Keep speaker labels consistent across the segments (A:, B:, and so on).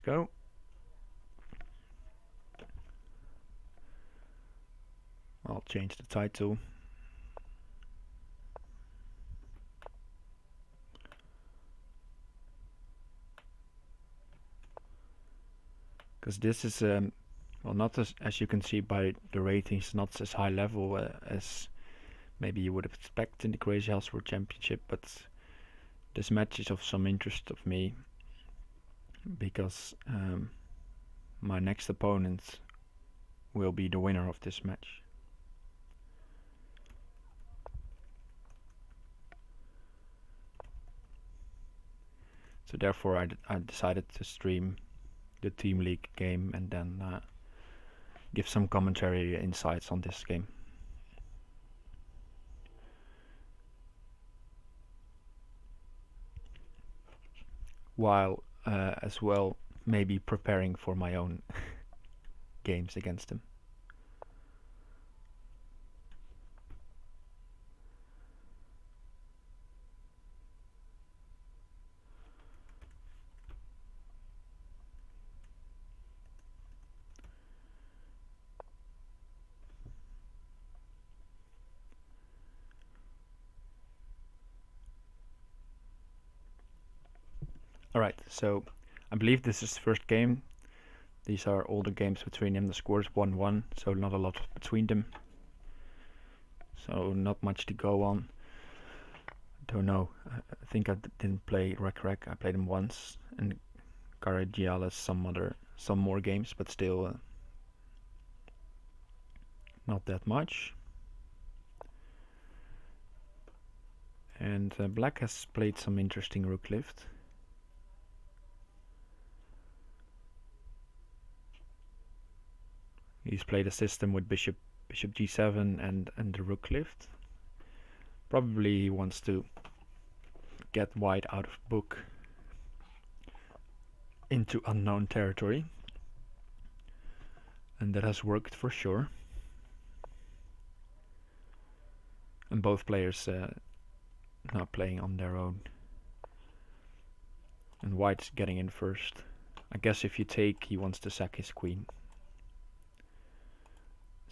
A: go. I'll change the title. Because this is, well, not as you can see by the ratings, not as high level as maybe you would expect in the Crazyhouse Worldchampionship, but this match is of some interest of me because my next opponent will be the winner of this match. So therefore I decided to stream the Team League game and then give some commentary insights on this game. While as well maybe preparing for my own games against him. Alright, so I believe this is the first game. These are all the games between them. The score is 1-1, so not a lot between them. So not much to go on. Don't know. I think I didn't play recrec. I played him once, and Karagialis some more games, but still not that much. And black has played some interesting rook lift. He's played a system with bishop g7 and the rook lift. Probably he wants to get white out of book into unknown territory, and that has worked for sure. And both players now playing on their own, and white's getting in first. I guess if you take, he wants to sack his queen.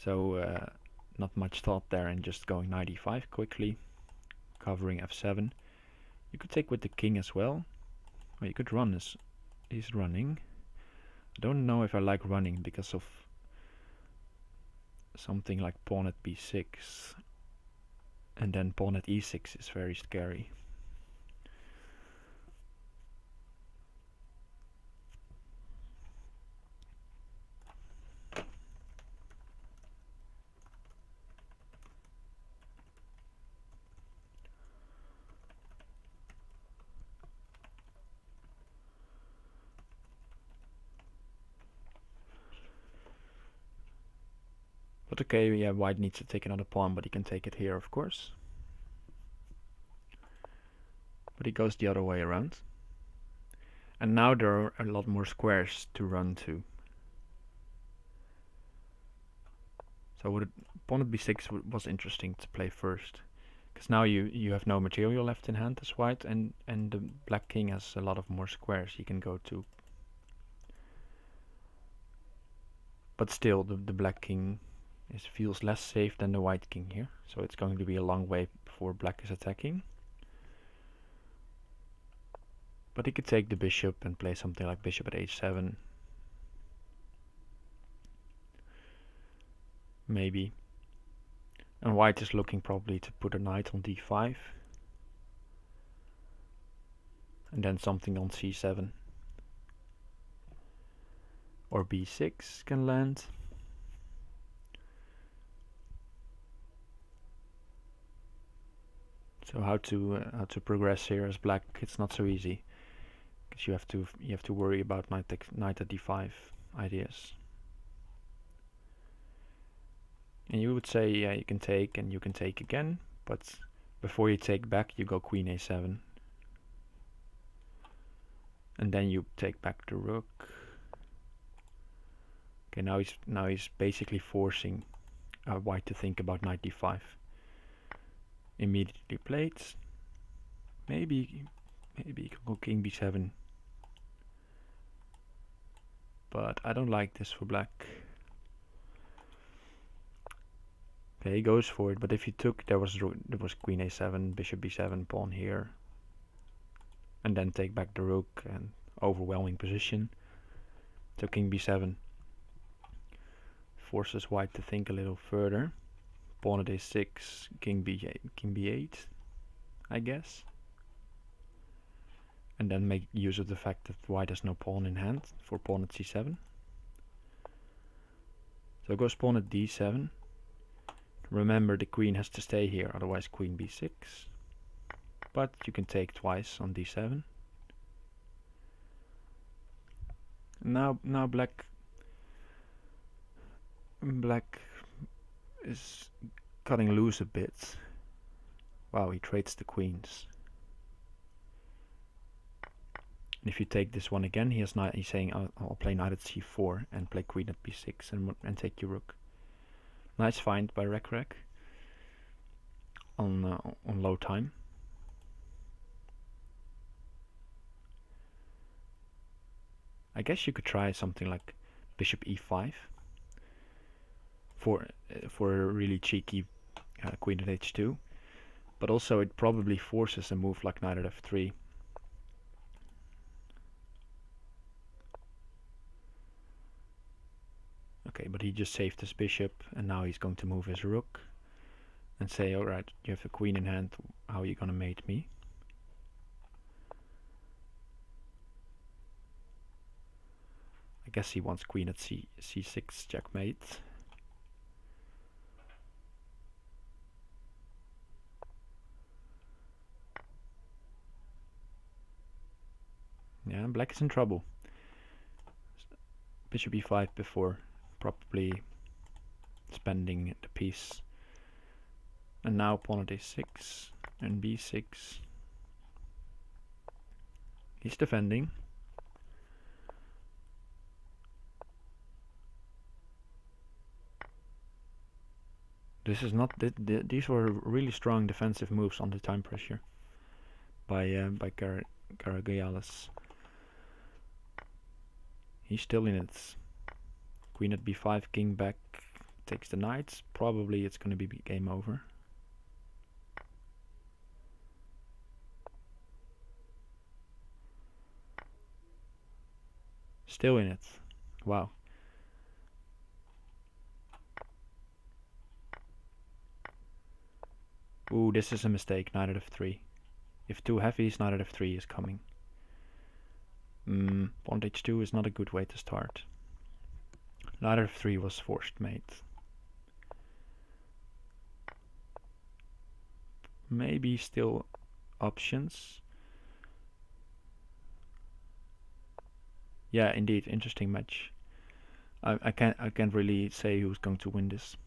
A: So not much thought there, and just going knight e5 quickly, covering f7. You could take with the king as well, or you could run as he's running. I don't know if I like running because of something like pawn at b6, and then pawn at e6 is very scary. But okay, yeah, white needs to take another pawn, but he can take it here, of course. But he goes the other way around. And now there are a lot more squares to run to. So pawn at b6 was interesting to play first, because now you have no material left in hand as white, and the black king has a lot of more squares he can go to. But still, the black king feels less safe than the white king here, so it's going to be a long way before black is attacking. But he could take the bishop and play something like bishop at h7. Maybe. And white is looking probably to put a knight on d5. And then something on c7. Or b6 can land. So how to progress here as black? It's not so easy, because you have to worry about knight at d5 ideas. And you would say, yeah, you can take and you can take again, but before you take back, you go queen a7, and then you take back the rook. Okay, now he's basically forcing white to think about knight d5. Immediately played. Maybe you can go king b7. but I don't like this for black. Okay, he goes for it, but if he took, there was queen a7, bishop b7, pawn here, and then take back the rook, and overwhelming position. So king b7 forces white to think a little further. Pawn at a6, king b8, I guess. And then make use of the fact that white has no pawn in hand for pawn at c7. So goes pawn at d7. Remember, the queen has to stay here, otherwise queen b6. But you can take twice on d7. Now black is cutting loose a bit. Wow, he trades the queens. And if you take this one again, he's saying I'll play knight at c4 and play queen at b6 and take your rook. Nice find by recrec on low time. I guess you could try something like bishop e5 for a really cheeky queen at h2, but also it probably forces a move like knight at f3. Okay, but he just saved his bishop, and now he's going to move his rook and say, alright, you have a queen in hand, how are you gonna mate me? I guess he wants queen at c6 checkmate. Yeah, black is in trouble. Bishop e5 before, probably spending the piece. And now pawn at a6 and b6. He's defending. This is not. These were really strong defensive moves under time pressure by Karagialis. He's still in it. Queen at b5, king back, takes the knights. Probably it's going to be game over. Still in it. Wow. Ooh, this is a mistake. Knight at f3. If too heavy, knight at f3 is coming. Pawn h2 is not a good way to start. Knight at f3 was forced mate. Maybe still options. Yeah, indeed, interesting match. I can't really say who's going to win this.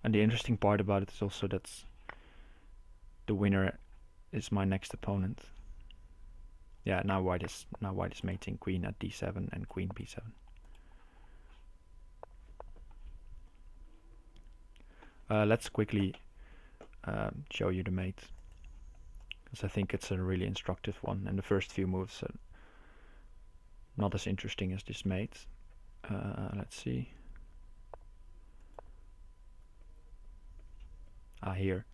A: And the interesting part about it is also that the winner is my next opponent. Yeah, now white is mating queen at d7 and queen b7. Let's quickly show you the mate, because I think it's a really instructive one, and the first few moves are not as interesting as this mate. Let's see. Here.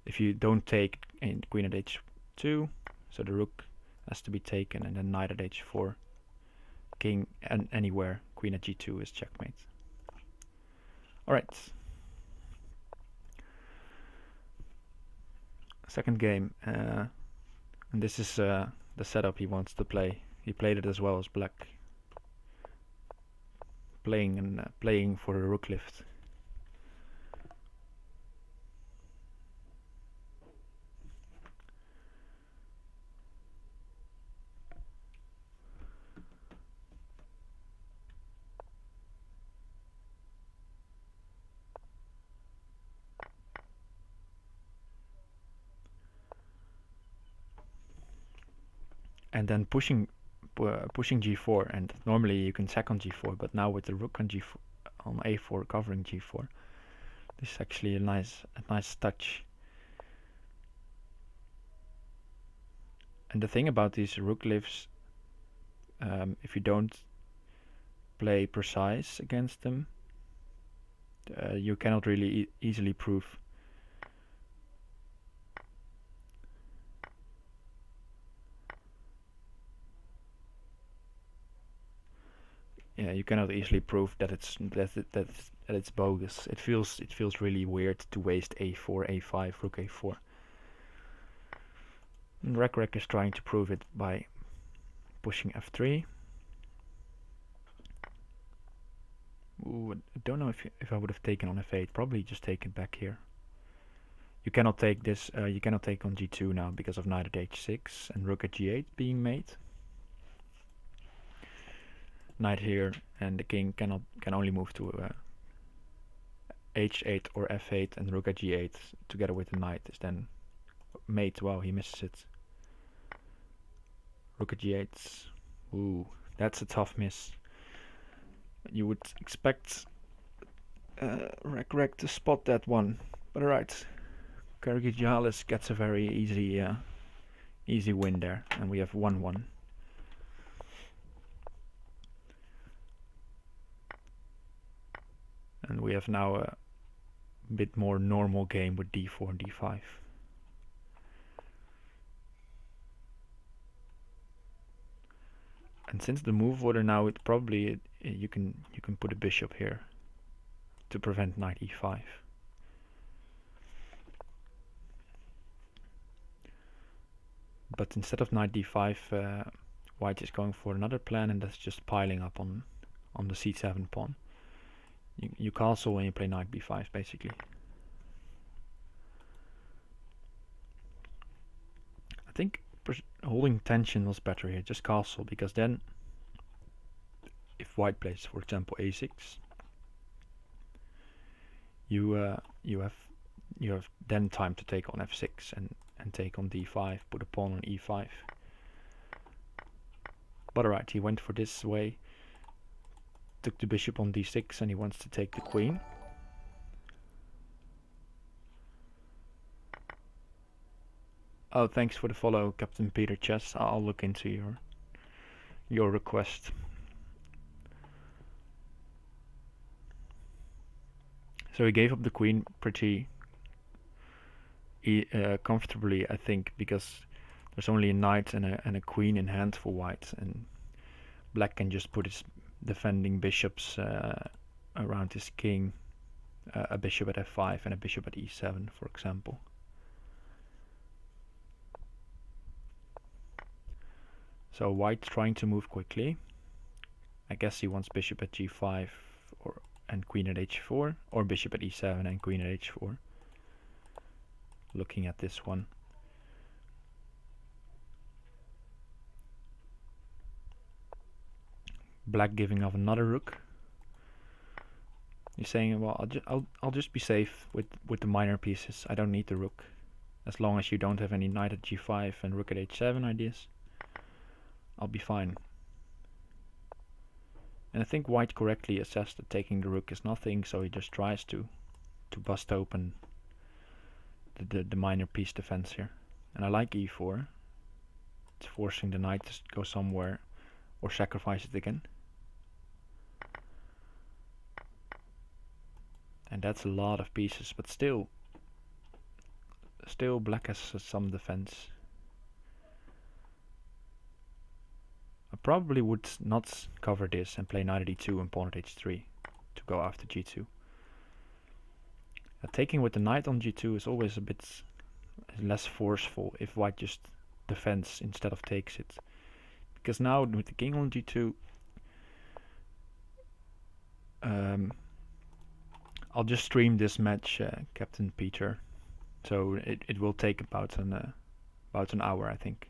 A: If you don't take queen at h2, so the rook has to be taken, and then knight at h4, king and anywhere, queen at g2 is checkmate. Alright. Second game, and this is the setup he wants to play. He played it as well as black, playing for a rook lift. And then pushing g4, and normally you can sack on g4, but now with the rook on g4 on a4 covering g4, this is actually a nice touch. And the thing about these rook lifts, if you don't play precise against them, you cannot really easily prove. Yeah, you cannot easily prove that it's bogus. It feels really weird to waste a4, a5, rook a4. And recrec is trying to prove it by pushing f3. Ooh, I don't know if I would have taken on f8. Probably just taken back here. You cannot take this. You cannot take on g2 now because of knight at h6 and rook at g8 being made. Knight here, and the king can only move to h8 or f8, and rook at g8 together with the knight is then mate. Wow, he misses it. Rook at g8. Ooh, that's a tough miss. You would expect recrec to spot that one, but alright. Karagialis gets a very easy win there, and we have 1-1. And we have now a bit more normal game with d4 and d5. And since the move order now, it probably you can put a bishop here to prevent knight e5. But instead of knight d5, white is going for another plan, and that's just piling up on the c7 pawn. You castle when you play knight b5, basically. I think holding tension was better here, just castle, because then if white plays, for example, a6, you have then time to take on f6 and take on d5, put a pawn on e5. But alright, he went for this way, took the bishop on d6, and he wants to take the queen. Oh, thanks for the follow, Captain Peter Chess. I'll look into your request. So he gave up the queen pretty comfortably, I think, because there's only a knight and a queen in hand for white, and black can just put his defending bishops around his king, a bishop at f5 and a bishop at e7, for example. So white trying to move quickly. I guess he wants bishop at g5 and queen at h4, or bishop at e7 and queen at h4. Looking at this one. Black giving up another rook. He's saying, well, I'll just be safe with the minor pieces. I don't need the rook, as long as you don't have any knight at g5 and rook at h7 ideas. I'll be fine. And I think white correctly assessed that taking the rook is nothing, so he just tries to bust open the minor piece defense here. And I like e4. It's forcing the knight to go somewhere or sacrifice it again. And that's a lot of pieces, but still black has some defense. I probably would not cover this and play knight at e2 and pawn at h3 to go after g2. Taking with the knight on g2 is always a bit less forceful if white just defends instead of takes it. Because now with the king on g2, I'll just stream this match, Captain Peter. So it will take about an hour, I think.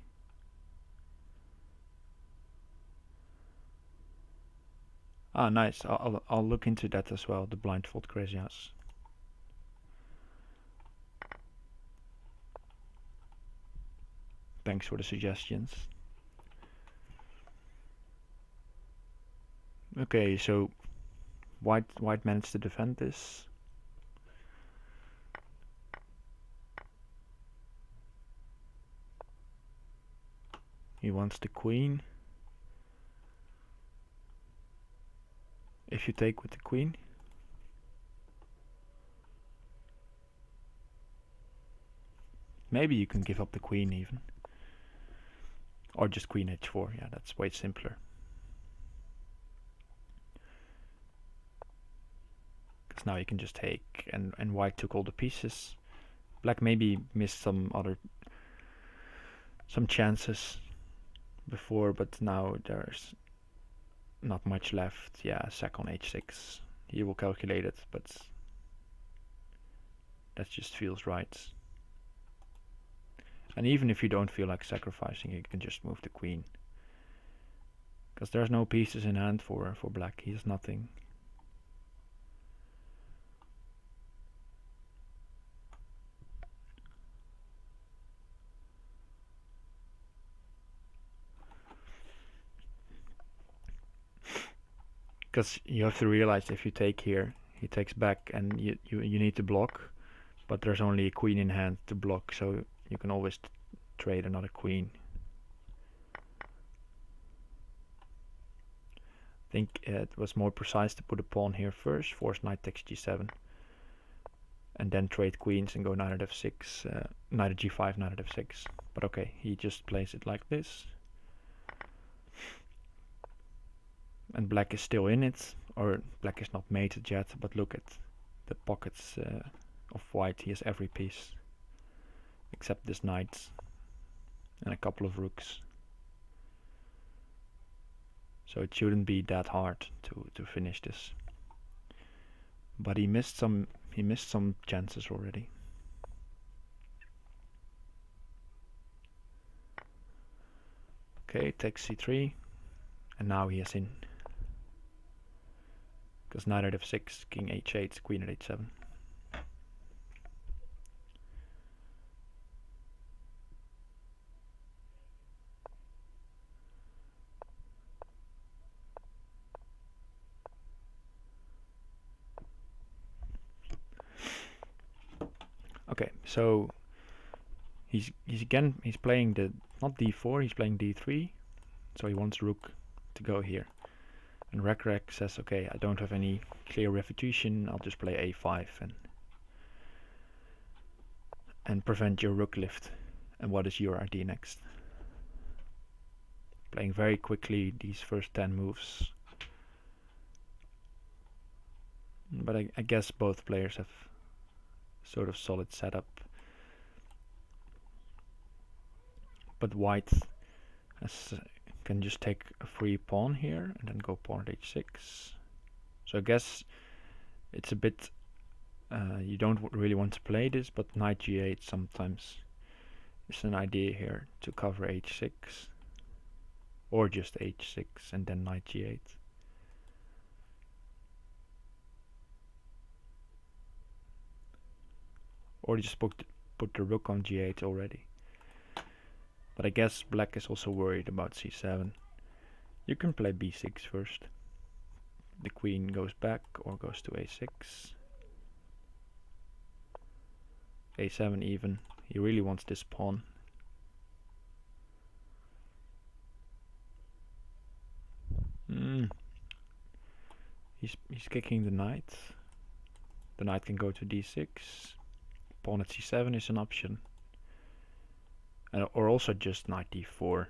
A: Ah, nice. I'll look into that as well. The blindfold Crazyhouse. Thanks for the suggestions. Okay, so white managed to defend this. He wants the queen. If you take with the queen, maybe you can give up the queen even. Or just queen h4, yeah, that's way simpler. Because now you can just take, and white took all the pieces. Black maybe missed some chances before, but now there's not much left. Yeah, sack on h6. He will calculate it, but that just feels right. And even if you don't feel like sacrificing, you can just move the queen. Because there's no pieces in hand for black. He has nothing. Because you have to realize if you take here, he takes back and you need to block. But there's only a queen in hand to block, so you can always trade another queen. I think it was more precise to put a pawn here first, force knight takes g7. And then trade queens and go knight at f6, knight at g5, knight at f6. But okay, he just plays it like this. And black is still in it, or black is not mated yet, but look at the pockets of white. He has every piece except this knight and a couple of rooks. So it shouldn't be that hard to finish this. But he missed some chances already. Okay, takes c3, and now he is in. Because knight at f6, king h8, queen at h7. Okay, so he's playing the not d4, he's playing d3, so he wants rook to go here. And recrec says, okay, I don't have any clear refutation, I'll just play a5 and prevent your rook lift. And what is your idea next? Playing very quickly these first 10 moves. But I guess both players have sort of solid setup. But white can just take a free pawn here and then go pawn at h6. So I guess it's a bit, you don't really want to play this, but knight g8 sometimes is an idea here to cover h6. Or just h6 and then knight g8. Or just put the rook on g8 already. But I guess black is also worried about c7. You can play b6 first. The queen goes back or goes to a6. a7 even. He really wants this pawn. He's kicking the knight. The knight can go to d6. Pawn at c7 is an option. Or also just knight d4,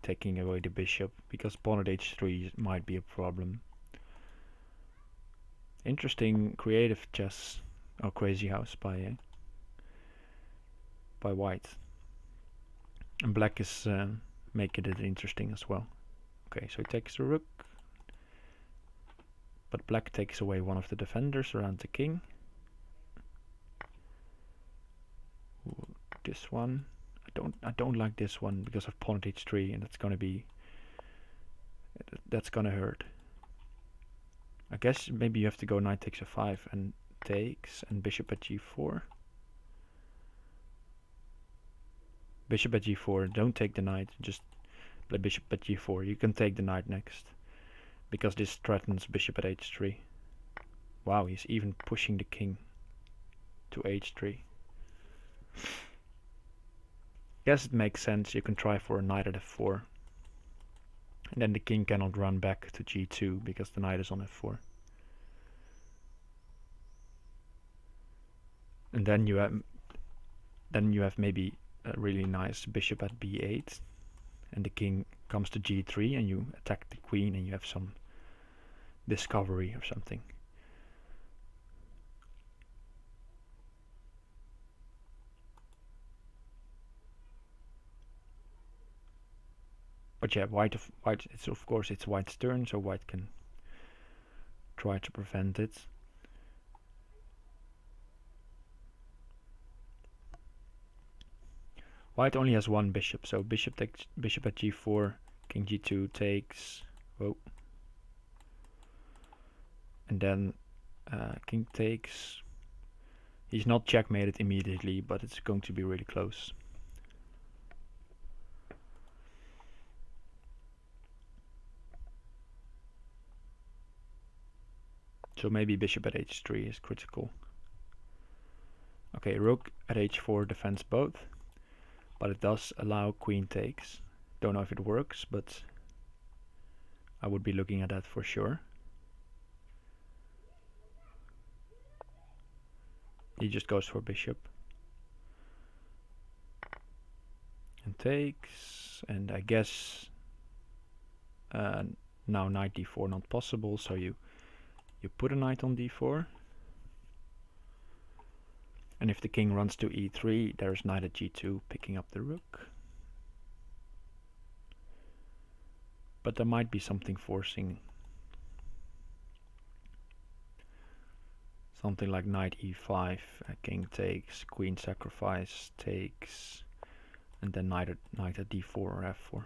A: taking away the bishop, because pawn at h3 might be a problem. Interesting creative chess, or crazy house by white. And black is making it interesting as well. Okay, so he takes the rook, but black takes away one of the defenders around the king. This one, I don't like this one because of pawn at h3, and that's gonna hurt. I guess maybe you have to go knight takes a5 and takes, and bishop at g4. Bishop at g4, don't take the knight, just play bishop at g4. You can take the knight next, because this threatens bishop at h3. Wow, he's even pushing the king to h3. Guess it makes sense. You can try for a knight at f4. And then the king cannot run back to g2 because the knight is on f4. And then you have maybe a really nice bishop at b8, and the king comes to g3, and you attack the queen, and you have some discovery or something. But yeah, white. It's of course it's white's turn, so white can try to prevent it. White only has one bishop, so bishop at g4, king g2 takes. Whoa. And then king takes. He's not checkmated immediately, but it's going to be really close. So maybe bishop at h3 is critical. Okay, rook at h4 defends both, but it does allow queen takes. Don't know if it works, but I would be looking at that for sure. He just goes for bishop. And takes, and I guess now knight d4 not possible, so you put a knight on d4. And if the king runs to e3, there's knight at g2 picking up the rook. But there might be something forcing. Something like knight e5, king takes, queen sacrifice, takes, and then knight at d4 or f4.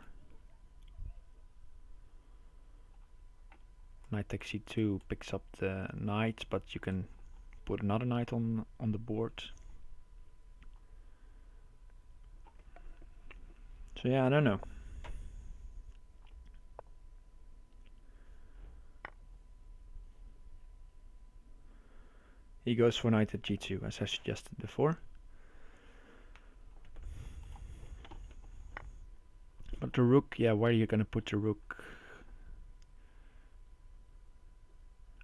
A: Knight takes c2 picks up the knight, but you can put another knight on the board. So yeah, I don't know. He goes for knight at g2, as I suggested before. But the rook, yeah, where are you gonna put the rook?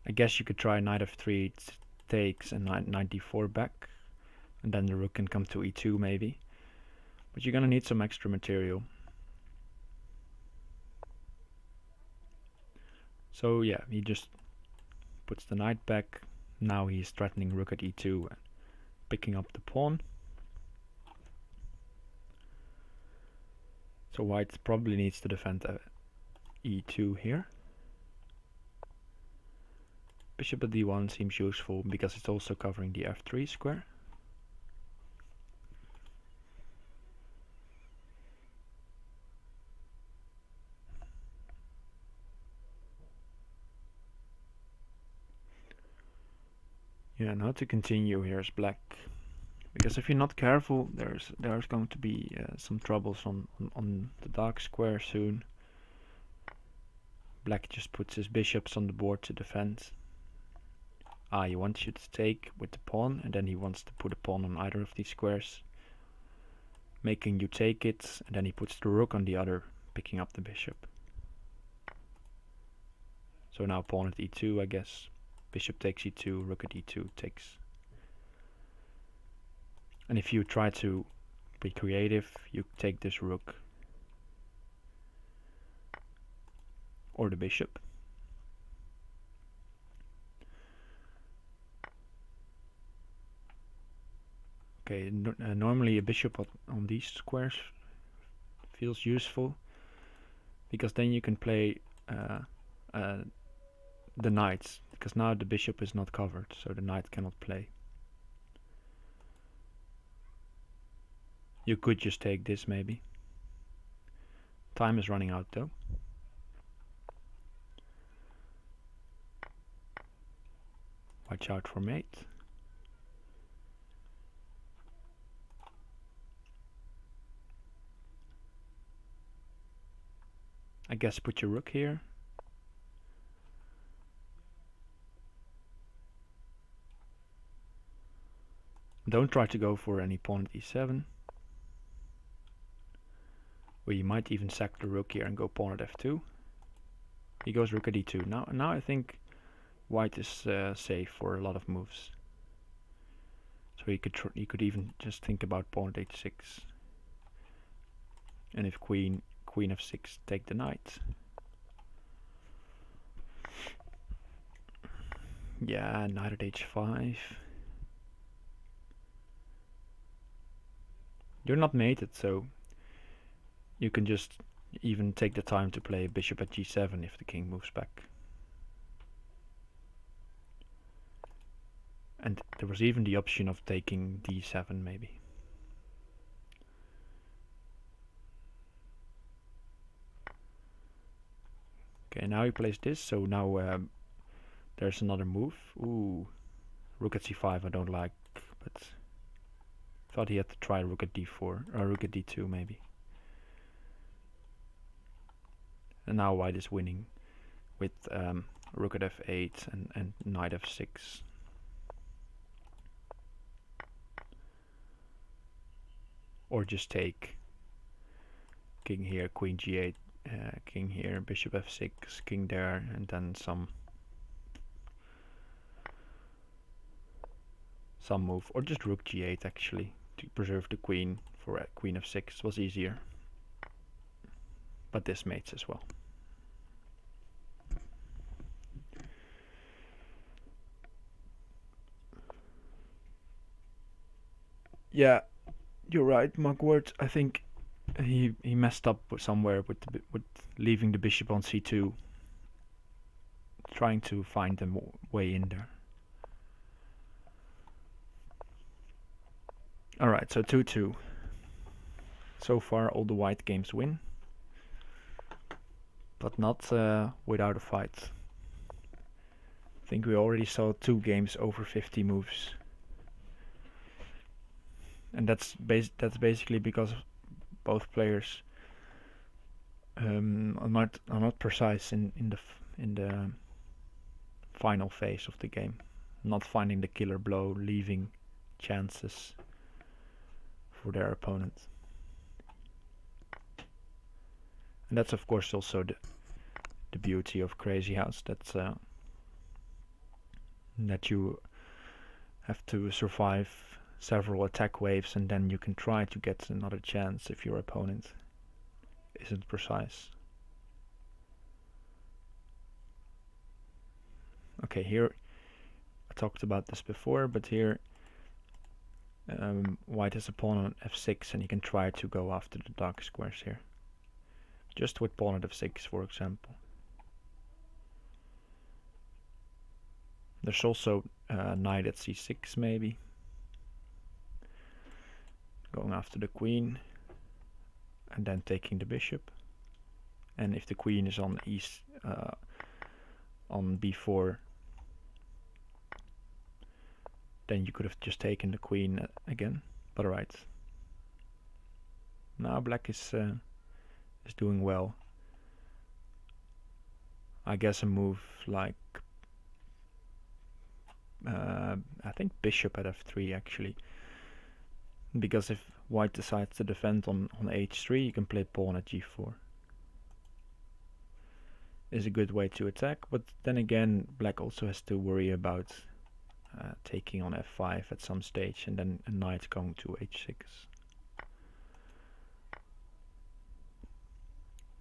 A: I guess you could try knight f3 takes and knight d4 back, and then the rook can come to e2 maybe. But you're gonna need some extra material. So yeah, he just puts the knight back. Now he's threatening rook at e2, picking up the pawn. So white probably needs to defend e2 here. Bishop at d1 seems useful because it's also covering the f3 square. Yeah, now to continue here is black, because if you're not careful, there's going to be some troubles on the dark square soon. Black just puts his bishops on the board to defend. He wants you to take with the pawn, and then he wants to put a pawn on either of these squares, making you take it, and then he puts the rook on the other, picking up the bishop. So now pawn at e2, I guess. Bishop takes e2, rook at e2 takes. And if you try to be creative, you take this rook or the bishop. Okay, normally a bishop on these squares feels useful, because then you can play the knights, because now the bishop is not covered, so the knight cannot play. You could just take this maybe. Time is running out though. Watch out for mate. I guess put your rook here. Don't try to go for any pawn at e7. Or you might even sack the rook here and go pawn at f2. He goes rook at d2. Now I think white is safe for a lot of moves. So he could even just think about pawn at h6. And if queen f6, take the knight. Yeah, knight at h5. You're not mated, so you can just even take the time to play bishop at g7 if the king moves back. And there was even the option of taking d7 maybe. Okay, now he plays this, so now there's another move. Ooh, rook at c5 I don't like, but thought he had to try rook at d4, or rook at d2 maybe. And now white is winning with rook at f8 and knight f6. Or just take king here, queen g8, king here, bishop f6, king there, and then some move, or just rook g8 actually to preserve the queen for queen f6 was easier. But this mates as well. Yeah, you're right, Mugwort. I think he messed up somewhere with leaving the bishop on c2, trying to find the way in there. Alright, so 2-2. So far all the white games win, but not without a fight. I think we already saw 2 games over 50 moves. And that's basically because both players are not precise in the final phase of the game, not finding the killer blow, leaving chances for their opponent. And that's of course also the beauty of Crazyhouse, that you have to survive several attack waves and then you can try to get another chance if your opponent isn't precise. Okay, here I talked about this before, but here white has a pawn on f6 and he can try to go after the dark squares here. Just with pawn at f6, for example. There's also knight at c6 maybe. Going after the queen and then taking the bishop. And if the queen is on on b4, then you could have just taken the queen again. But alright. Now black is doing well. I guess a move like I think bishop at f3 actually. Because if white decides to defend on h3, you can play pawn at g4. Is a good way to attack, but then again black also has to worry about taking on f5 at some stage and then a knight going to h6.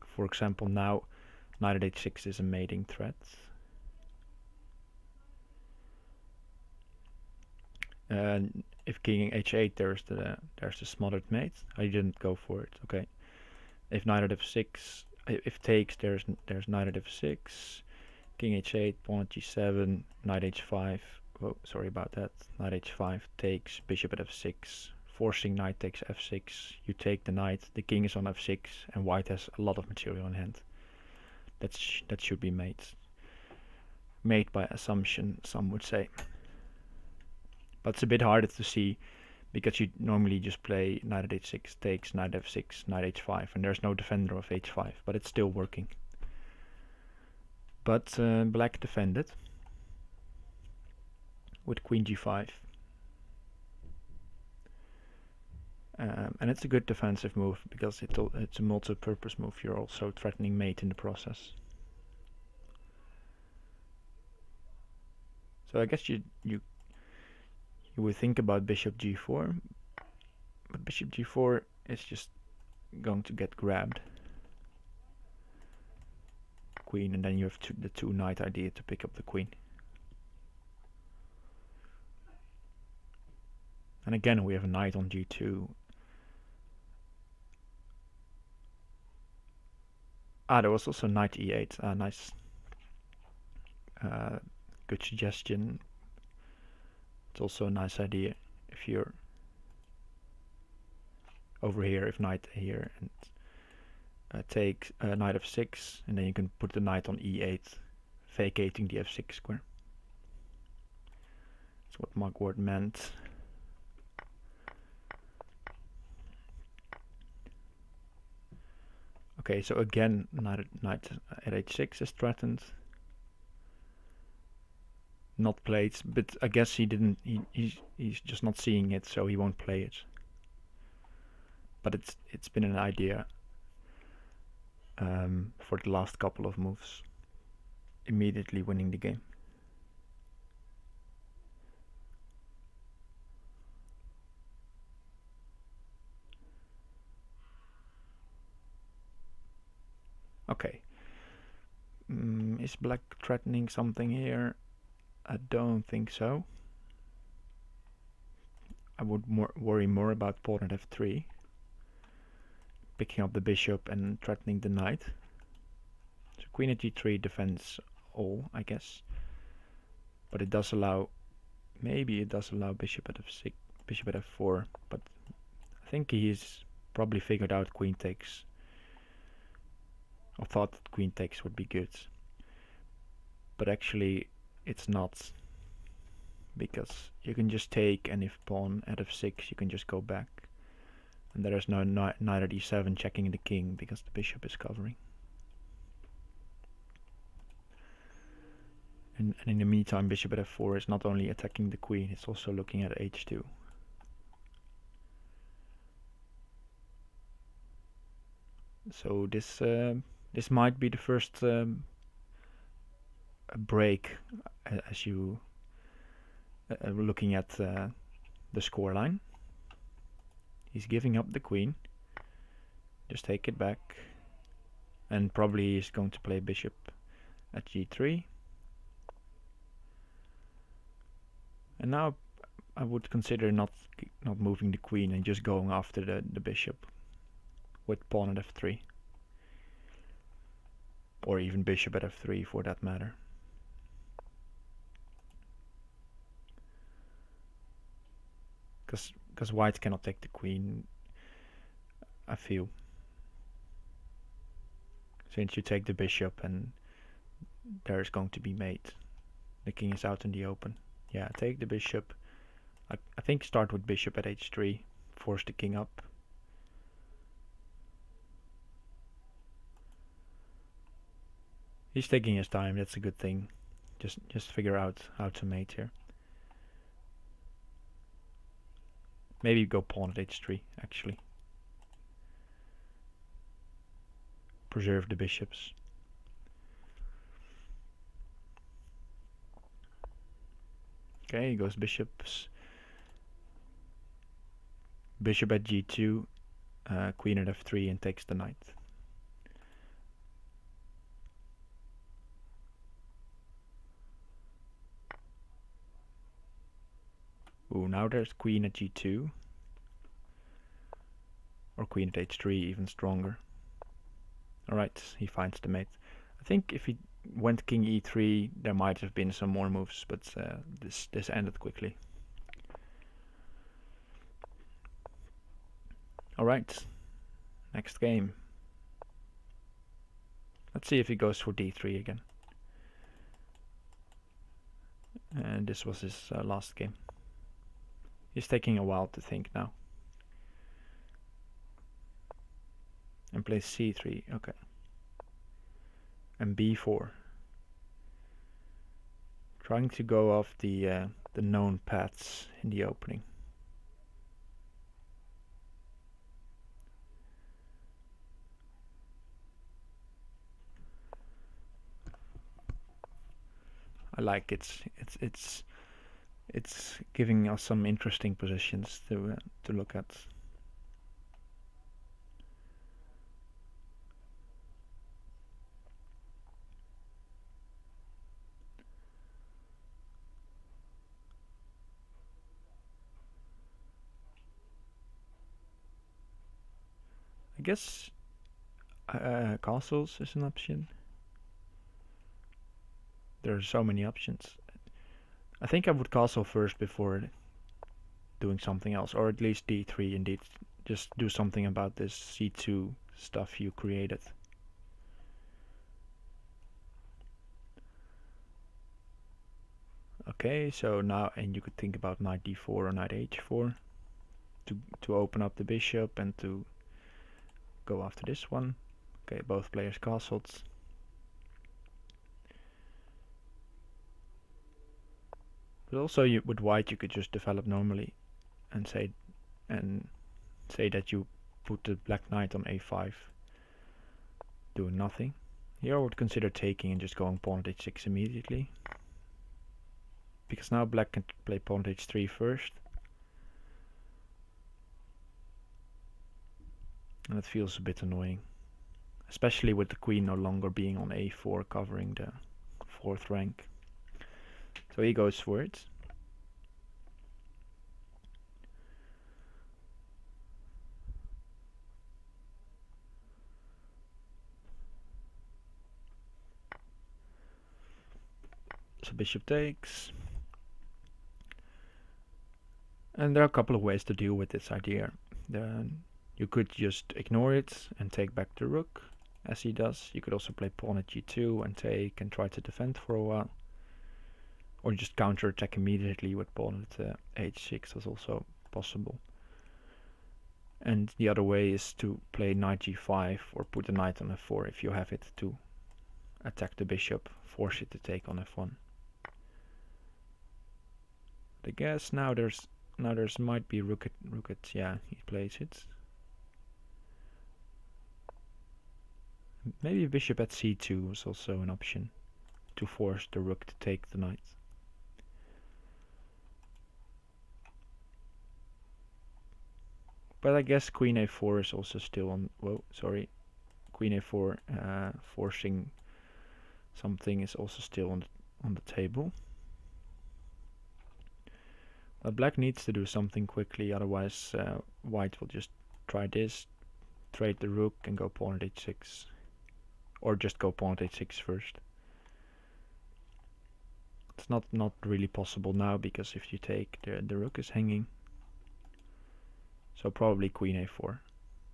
A: For example, now knight at h6 is a mating threat. And if king h8, there's the smothered mate. I didn't go for it. Okay. If knight at f6, if takes, there's knight at f6, king h8, pawn at g7, knight h5. Oh, sorry about that. Knight h5 takes, bishop at f6, forcing knight takes f6. You take the knight. The king is on f6, and white has a lot of material in hand. That should be made by assumption, some would say. But it's a bit harder to see because you normally just play knight at h6 takes, knight f6, knight h5, and there's no defender of h5, but it's still working. But black defended with queen g5. And it's a good defensive move because it's a multi-purpose move. You're also threatening mate in the process. So I guess you would think about bishop g4, but bishop g4 is just going to get grabbed. Queen, and then you have the two knight idea to pick up the queen. And again we have a knight on g2. There was also knight e8. Nice. Good suggestion. It's also a nice idea if you're over here, if knight here, and take knight f6, and then you can put the knight on e8, vacating the f6 square. That's what Marquardt meant. Okay, so again, knight at h6 is threatened. Not played, but I guess he didn't. He's just not seeing it, so he won't play it. But it's been an idea for the last couple of moves, immediately winning the game. Okay. Is black threatening something here? I don't think so. I would worry more about pawn at f3, picking up the bishop and threatening the knight. So queen at g3 defends all, I guess. But it does allow, maybe it does allow bishop at f6, bishop at f4, but I think he's probably figured out queen takes, or thought that queen takes would be good. But actually it's not, because you can just take, and if pawn at f6 you can just go back, and there is no knight at e7 checking the king because the bishop is covering. And in the meantime bishop at f4 is not only attacking the queen, it's also looking at h2. So this might be the first break as you looking at the scoreline. He's giving up the queen. Just take it back. And probably he's going to play bishop at g3. And now I would consider not moving the queen and just going after the bishop with pawn at f3. Or even bishop at f3 for that matter. Because white cannot take the queen, I feel. Since you take the bishop and there is going to be mate. The king is out in the open. Yeah, take the bishop. I think start with bishop at h3, force the king up. He's taking his time, that's a good thing. Just figure out how to mate here. Maybe go pawn at h3, actually. Preserve the bishops. Okay, he goes bishops. Bishop at g2, queen at f3, and takes the knight. Ooh, now there's queen at g2. Or queen at h3, even stronger. Alright, he finds the mate. I think if he went king e3, there might have been some more moves, but this ended quickly. Alright, next game. Let's see if he goes for d3 again. And this was his last game. He's taking a while to think now. And plays c3, okay. And b4. Trying to go off the known paths in the opening. I like it's giving us some interesting positions to look at. I guess castles is an option. There are so many options. I think I would castle first before doing something else, or at least d3 indeed. Just do something about this c2 stuff you created. Okay, so now, and you could think about knight d4 or knight h4 to open up the bishop and to go after this one. Okay, both players castled. But also, with white, you could just develop normally and say that you put the black knight on a5, doing nothing. Here I would consider taking and just going pawn at h6 immediately, because now black can play pawn at h3 first, and it feels a bit annoying, especially with the queen no longer being on a4 covering the 4th rank. So he goes for it. So bishop takes. And there are a couple of ways to deal with this idea. You could just ignore it and take back the rook, as he does. You could also play pawn at g2 and take and try to defend for a while. Or just counter-attack immediately with pawn at h6 is also possible. And the other way is to play knight g5 or put the knight on f4 if you have it, to attack the bishop, force it to take on f1. I guess now there's might be rook at, yeah, he plays it. Maybe bishop at c2 is also an option to force the rook to take the knight. But I guess queen a4 is also still on, whoa, sorry, queen a4 forcing something is also still on the table. But black needs to do something quickly, otherwise white will just try this, trade the rook and go pawn at h6. Or just go pawn at h6 first. It's not really possible now, because if you take, the rook is hanging. So probably queen a4.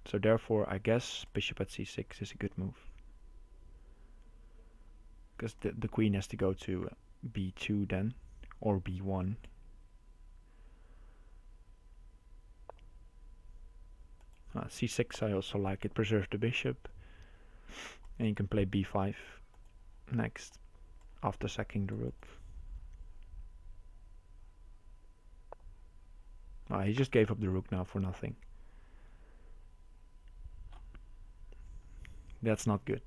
A: So therefore I guess bishop at c6 is a good move, because the queen has to go to b2 then, or b1. C6 I also like, it preserves the bishop, and you can play b5 next after sacking the rook. He just gave up the rook now for nothing. That's not good.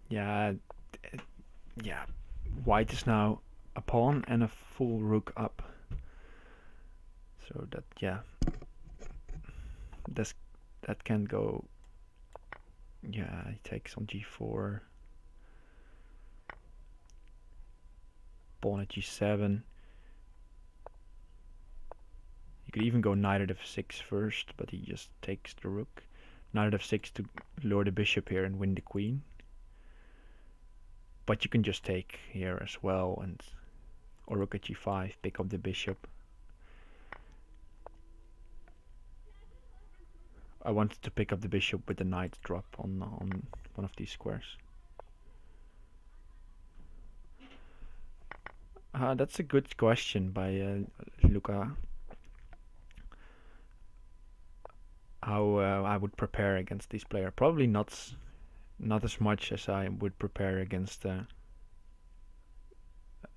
A: Yeah, white is now a pawn and a full rook up. So that, yeah, that can go. Yeah, he takes on g4, pawn at g7. You could even go knight at f6 first, but he just takes the rook. Knight at f6 to lure the bishop here and win the queen. But you can just take here as well, and or rook at g5, pick up the bishop. I wanted to pick up the bishop with the knight drop on one of these squares. That's a good question by Luca. How I would prepare against this player? Probably not as much as I would prepare against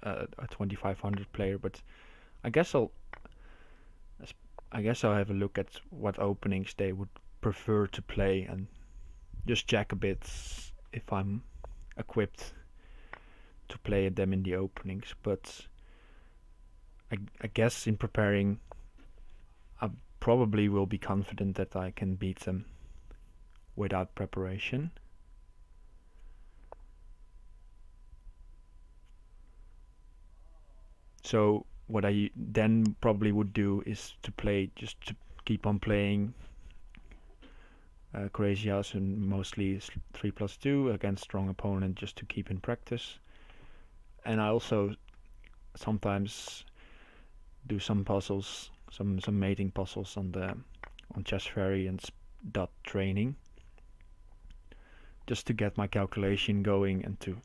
A: a 2500 player, but I guess I'll have a look at what openings they would prefer to play and just check a bit if I'm equipped to play them in the openings. But I guess in preparing, I probably will be confident that I can beat them without preparation. So what I then probably would do is to keep on playing Crazyhouse and mostly 3+2 against strong opponent just to keep in practice. And I also sometimes do some puzzles, some mating puzzles on Chess Fairy and dot training, just to get my calculation going and to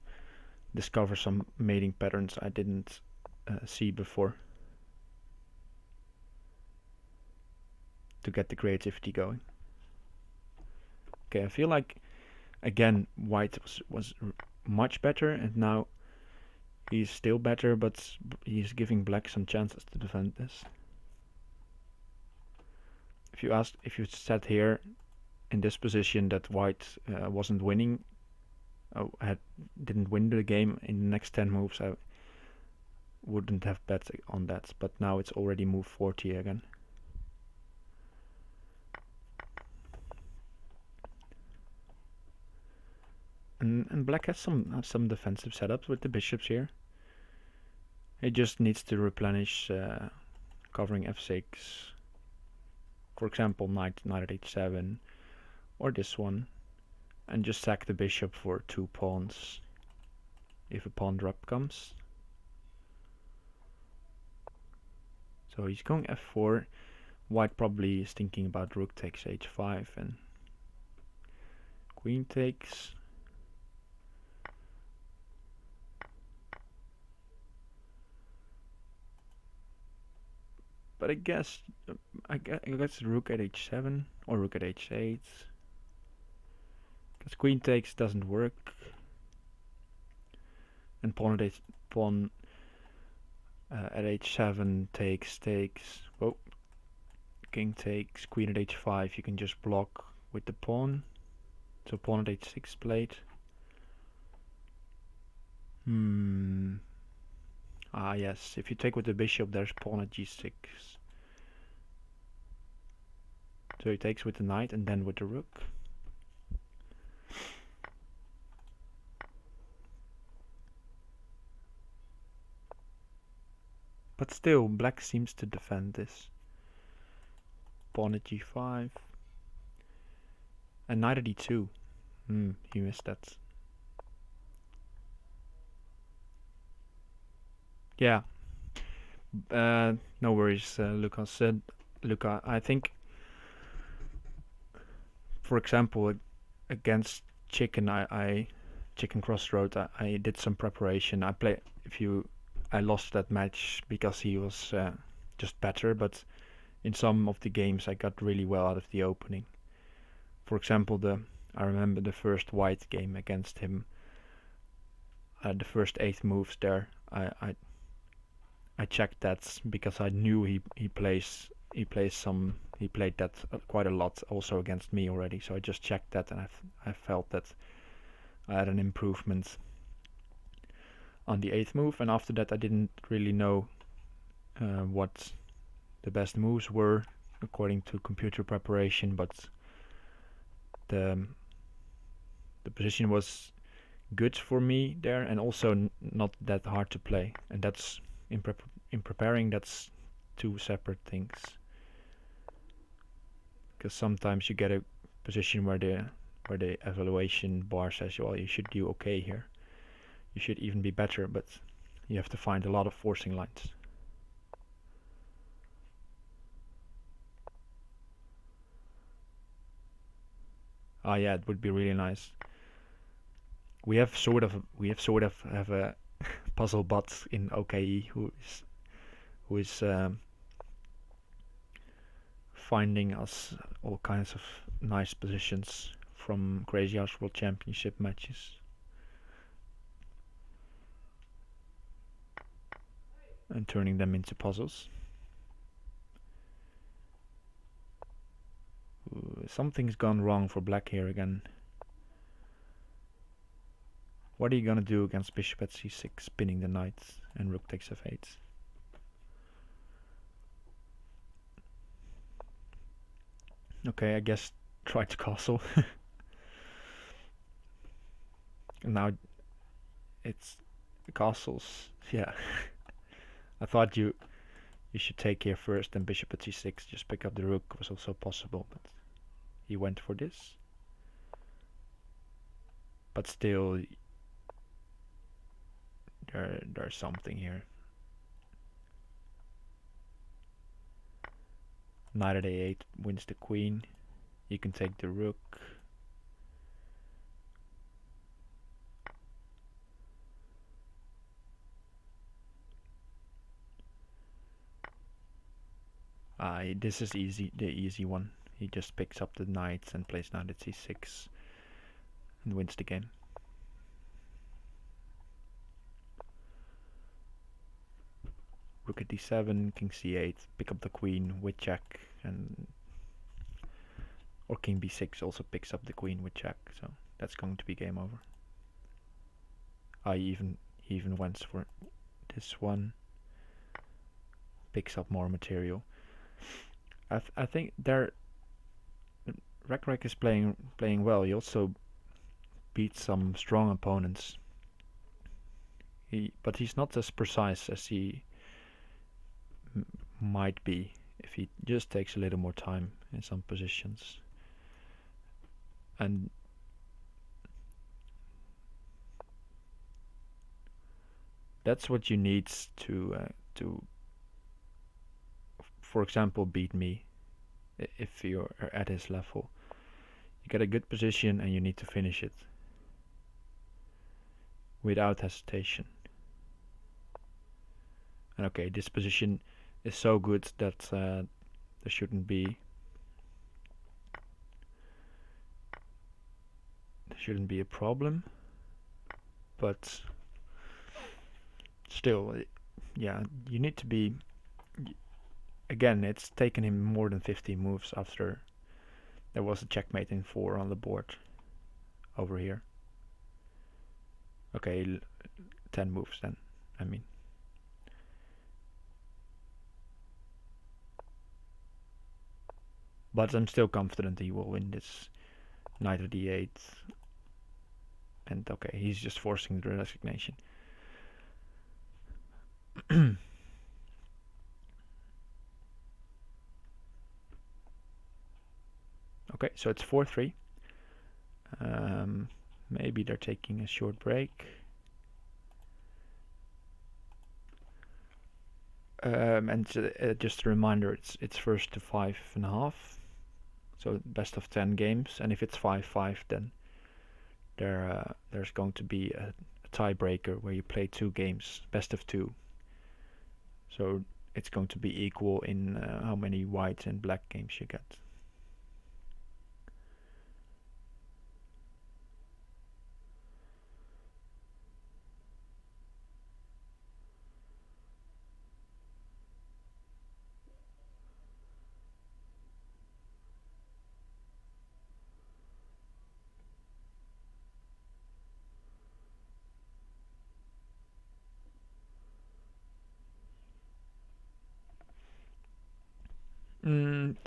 A: discover some mating patterns I didn't see before, to get the creativity going. Okay, I feel like again white was much better, and now he's still better, but he's giving black some chances to defend this. If you sat here in this position that white wasn't winning, didn't win the game in the next 10 moves, I wouldn't have bet on that. But now it's already move 40 again. And black has some defensive setups with the bishops here. It just needs to replenish covering f6. For example, knight at h7, or this one, and just sack the bishop for 2 pawns if a pawn drop comes. So he's going f4. White probably is thinking about rook takes h5 and queen takes. But I guess rook at h7 or rook at h8. Because queen takes doesn't work. And pawn at h7 takes. Whoa. King takes, queen at h5. You can just block with the pawn. So pawn at h6 played. Ah yes, if you take with the bishop, there's pawn at g6. So he takes with the knight and then with the rook. But still, black seems to defend this. Pawn at g5. And knight at e2. He missed that. Yeah. No worries, Luca said. Luca, I think, for example, against Chicken, Chicken Crossroad, I did some preparation. I lost that match because he was just better, but in some of the games I got really well out of the opening. For example, I remember the first white game against him. The first 8 moves there, I checked that because I knew he played that quite a lot also against me already. So I just checked that, and I felt that I had an improvement on the 8th move. And after that, I didn't really know what the best moves were according to computer preparation, but the position was good for me there, and also not that hard to play. And that's in preparing, that's 2 separate things. Because sometimes you get a position where the evaluation bar says, well, you should do okay here. You should even be better, but you have to find a lot of forcing lines. Ah, yeah, it would be really nice. We have sort of have a puzzle bot in OKE who is finding us all kinds of nice positions from Crazyhouse Worldchampionship matches. and turning them into puzzles. Something's gone wrong for black here again. What are you gonna do against bishop at c6, spinning the knight, and rook takes f8? Okay, I guess try to castle. Now it's castles. Yeah. I thought you should take here first, then bishop at c6, just pick up the rook was also possible, but he went for this. But still, there's something here. Knight at a8 wins the queen. You can take the rook. This is easy, the easy one. He just picks up the knights and plays knight at c6 and wins the game. Rook at d7, king c8, pick up the queen with check, and or king b6 also picks up the queen with check, so that's going to be game over. He even went for this one, picks up more material. I think recrec is playing well. He also beat some strong opponents. But he's not as precise as he might be if he just takes a little more time in some positions. And that's what you need to for example, beat me if you're at his level. You get a good position and you need to finish it without hesitation. And okay, this position is so good that there shouldn't be a problem, but still, yeah, you need to be. Again, it's taken him more than 50 moves after there was a checkmate in 4 on the board over here. Okay, 10 moves then, I mean. But I'm still confident he will win this knight of d8. And okay, he's just forcing the resignation. Okay, so it's 4-3. Maybe they're taking a short break. And just a reminder, it's first to 5.5. So best of 10 games. And if it's 5-5, then there's going to be a tiebreaker where you play 2 games, best of 2. So it's going to be equal in how many white and black games you get.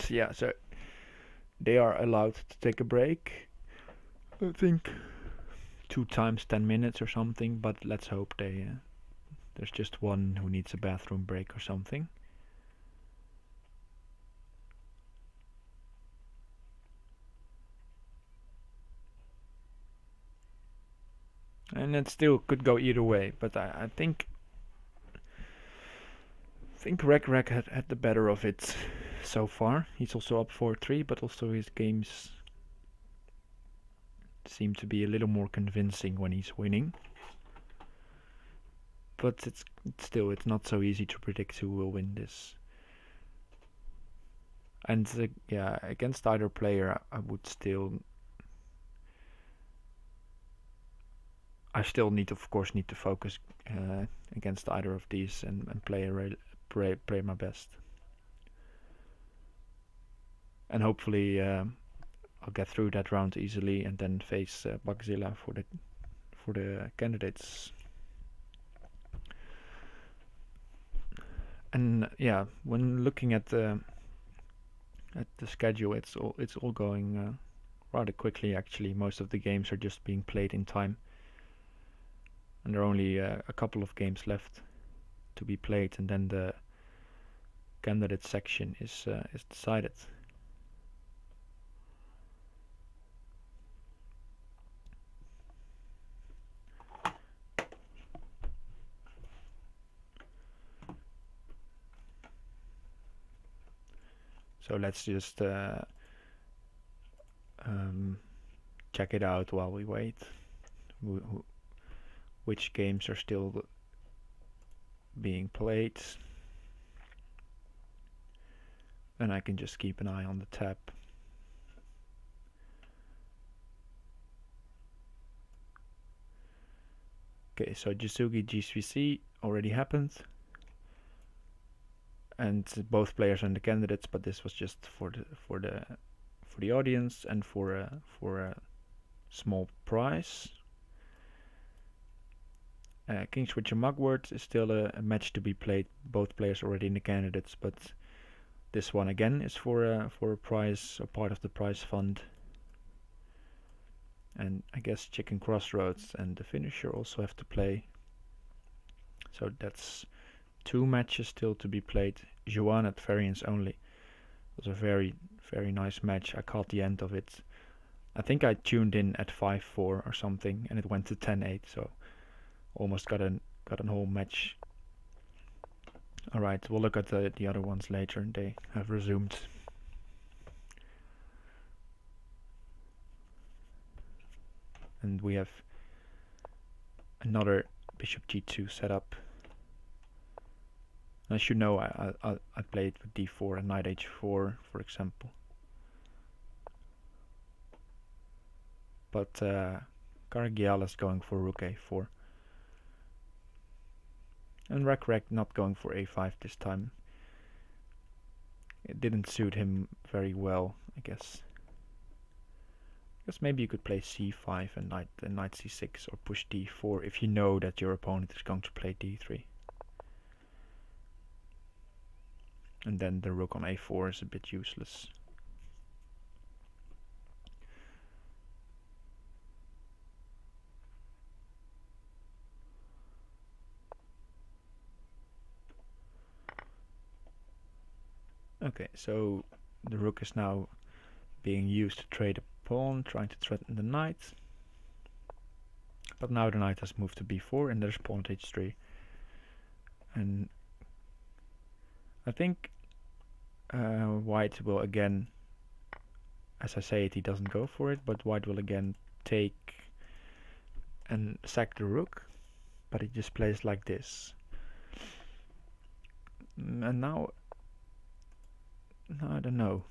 A: Yeah, so they are allowed to take a break. I think 2 times 10 minutes or something, but let's hope there's just one who needs a bathroom break or something. And it still could go either way, but I think recrec had the better of it so far. He's also up 4-3, but also his games seem to be a little more convincing when he's winning. But it's not so easy to predict who will win this. And yeah, against either player, I would still I still of course, need to focus against either of these and play my best. And hopefully I'll get through that round easily and then face Bugzilla for the candidates. And yeah, when looking at the schedule, it's all going rather quickly. Actually, most of the games are just being played in time, and there are only a couple of games left to be played, and then the candidate section is decided. So let's just check it out while we wait. Which games are still being played. And I can just keep an eye on the tab. Okay, so Jisugi GCWC already happened. And both players and the candidates, but this was just for the audience and for a small prize. King Switcher Mugwort is still a match to be played. Both players already in the candidates, but this one again is for a prize, or part of the prize fund. And I guess Chicken Crossroads and the finisher also have to play. So that's 2 matches still to be played. Juan at variance only. It was a very, very nice match. I caught the end of it. I think I tuned in at 5-4 or something, and it went to 10-8. So almost got a whole match. All right, we'll look at the other ones later. They have resumed. And we have another bishop g2 setup. As you know, I played with d4 and knight h4, for example. But Karagialis going for rook a4. And recrec not going for a5 this time. It didn't suit him very well, I guess. Because maybe you could play c5 and knight c6 or push d4 if you know that your opponent is going to play d3. And then the rook on a4 is a bit useless. Okay, so the rook is now being used to trade a pawn, trying to threaten the knight. But now the knight has moved to b4 and there's pawn at h3. And I think white will again, as I say it, he doesn't go for it, but white will again take and sack the rook, but he just plays like this. And now I don't know.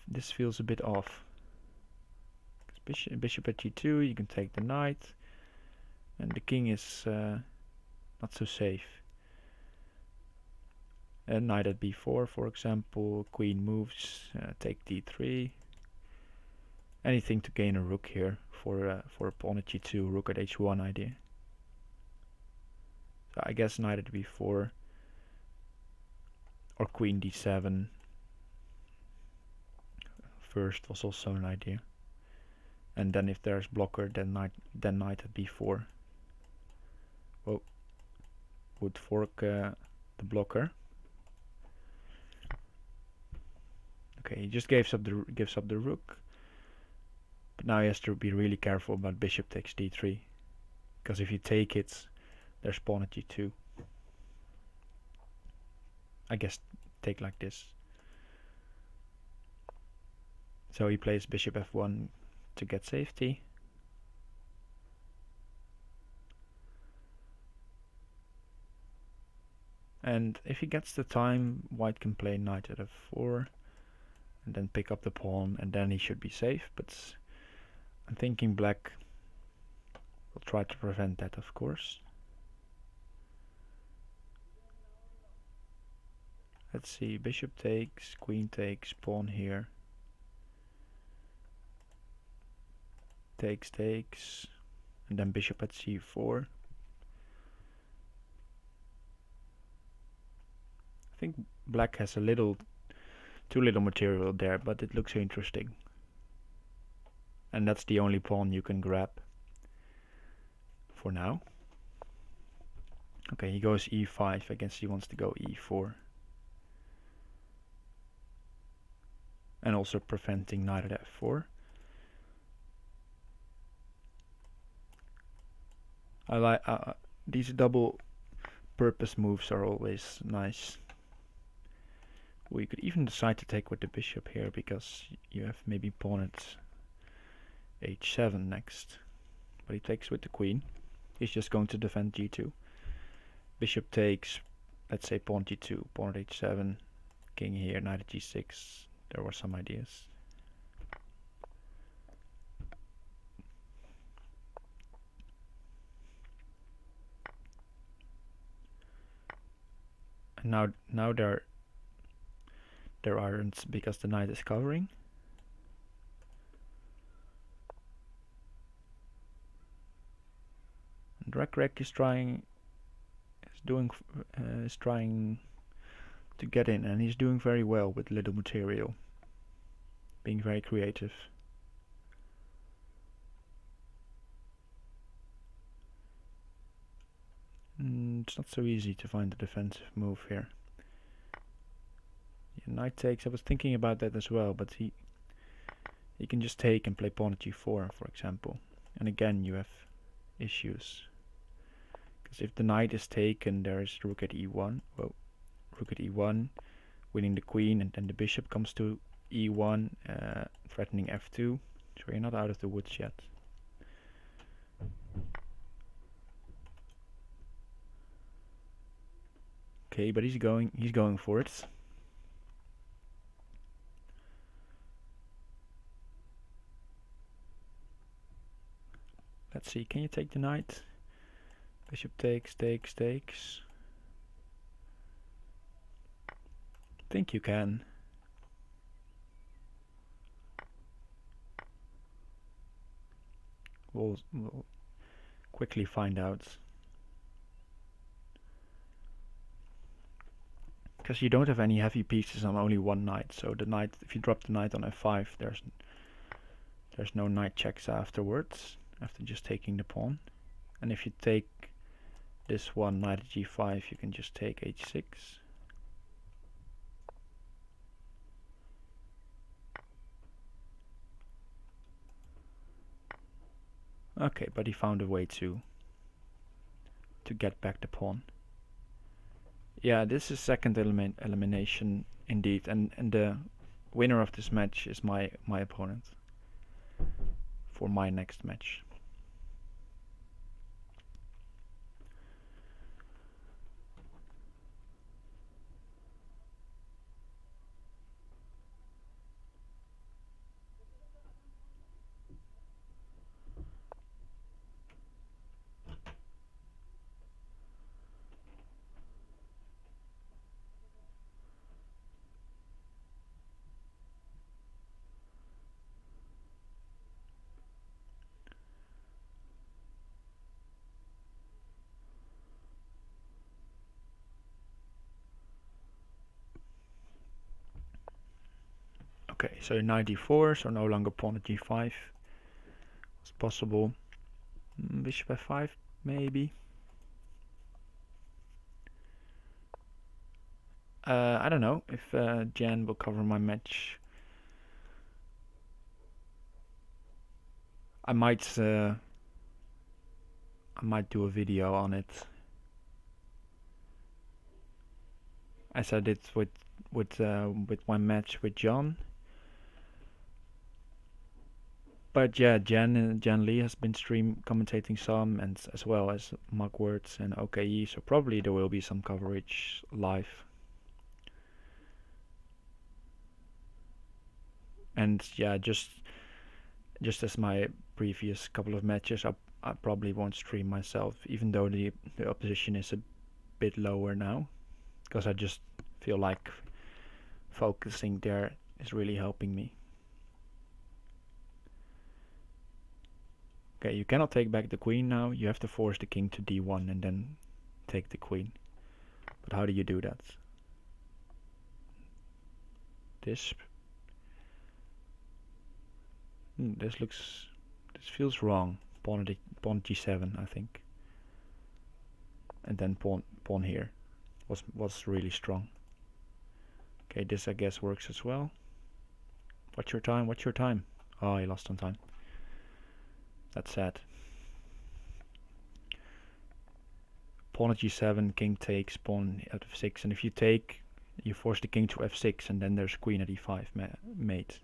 A: This feels a bit off. Bishop at g2, you can take the knight, and the king is not so safe. Knight at b4, for example, queen moves, take d3. Anything to gain a rook here for a pawn at g2, rook at h1 idea. So I guess knight at b4 or queen d7 first was also an idea. And then if there's blocker, then knight at b4. Well, would fork the blocker. Okay, he just gives up the rook. But now he has to be really careful about bishop takes d3. Because if you take it, there's pawn at g2. I guess take like this. So he plays bishop f1 to get safety. And if he gets the time, white can play knight at f4 and then pick up the pawn, and then he should be safe. But I'm thinking black will try to prevent that, of course. Let's see, bishop takes, queen takes, pawn here. Takes, and then bishop at c4. I think black has a little, too little material there, but it looks interesting. And that's the only pawn you can grab for now. Okay, he goes e5. I guess he wants to go e4. And also preventing knight at f4. I like these double purpose moves are always nice. We could even decide to take with the bishop here, because you have maybe pawn at h7 next. But he takes with the queen. He's just going to defend g2. Bishop takes, let's say pawn g2, pawn at h7, king here, knight at g6. There were some ideas. And now there aren't, because the knight is covering. And recrec is trying to get in, and he's doing very well with little material, being very creative. It's not so easy to find a defensive move here. Yeah, knight takes, I was thinking about that as well, but he can just take and play pawn at g4, for example. And again, you have issues. Because if the knight is taken, there's rook at e1. Well, rook at e1, winning the queen, and then the bishop comes to e1, threatening f2. So you're not out of the woods yet. Okay, but he's going for it. Let's see, can you take the knight? Bishop takes. Think you can. We'll quickly find out. Because you don't have any heavy pieces on only one knight, so the knight, if you drop the knight on f5, there's no knight checks afterwards, after just taking the pawn. And if you take this one, knight at g5, you can just take h6. Okay, but he found a way to get back the pawn. Yeah, this is second elimination indeed, and the winner of this match is my opponent for my next match. Okay, so 94, so no longer pawn at g5. It's possible. Bishop f5, maybe. I don't know if Jan will cover my match. I might do a video on it, as I did with my match with John. But yeah, Jan Lee has been stream commentating some, and as well as Mugwords and OKE, so probably there will be some coverage live. And yeah, just as my previous couple of matches, I probably won't stream myself, even though the opposition is a bit lower now, because I just feel like focusing there is really helping me. Okay, you cannot take back the queen now. You have to force the king to d1 and then take the queen. But how do you do that? This feels wrong. Pawn g7, I think. And then pawn here was really strong. Okay, this I guess works as well. What's your time? What's your time? Oh, he lost on time. That's sad. Pawn at g7, king takes, pawn at f6, and if you take, you force the king to f6, and then there's queen at e5 mate.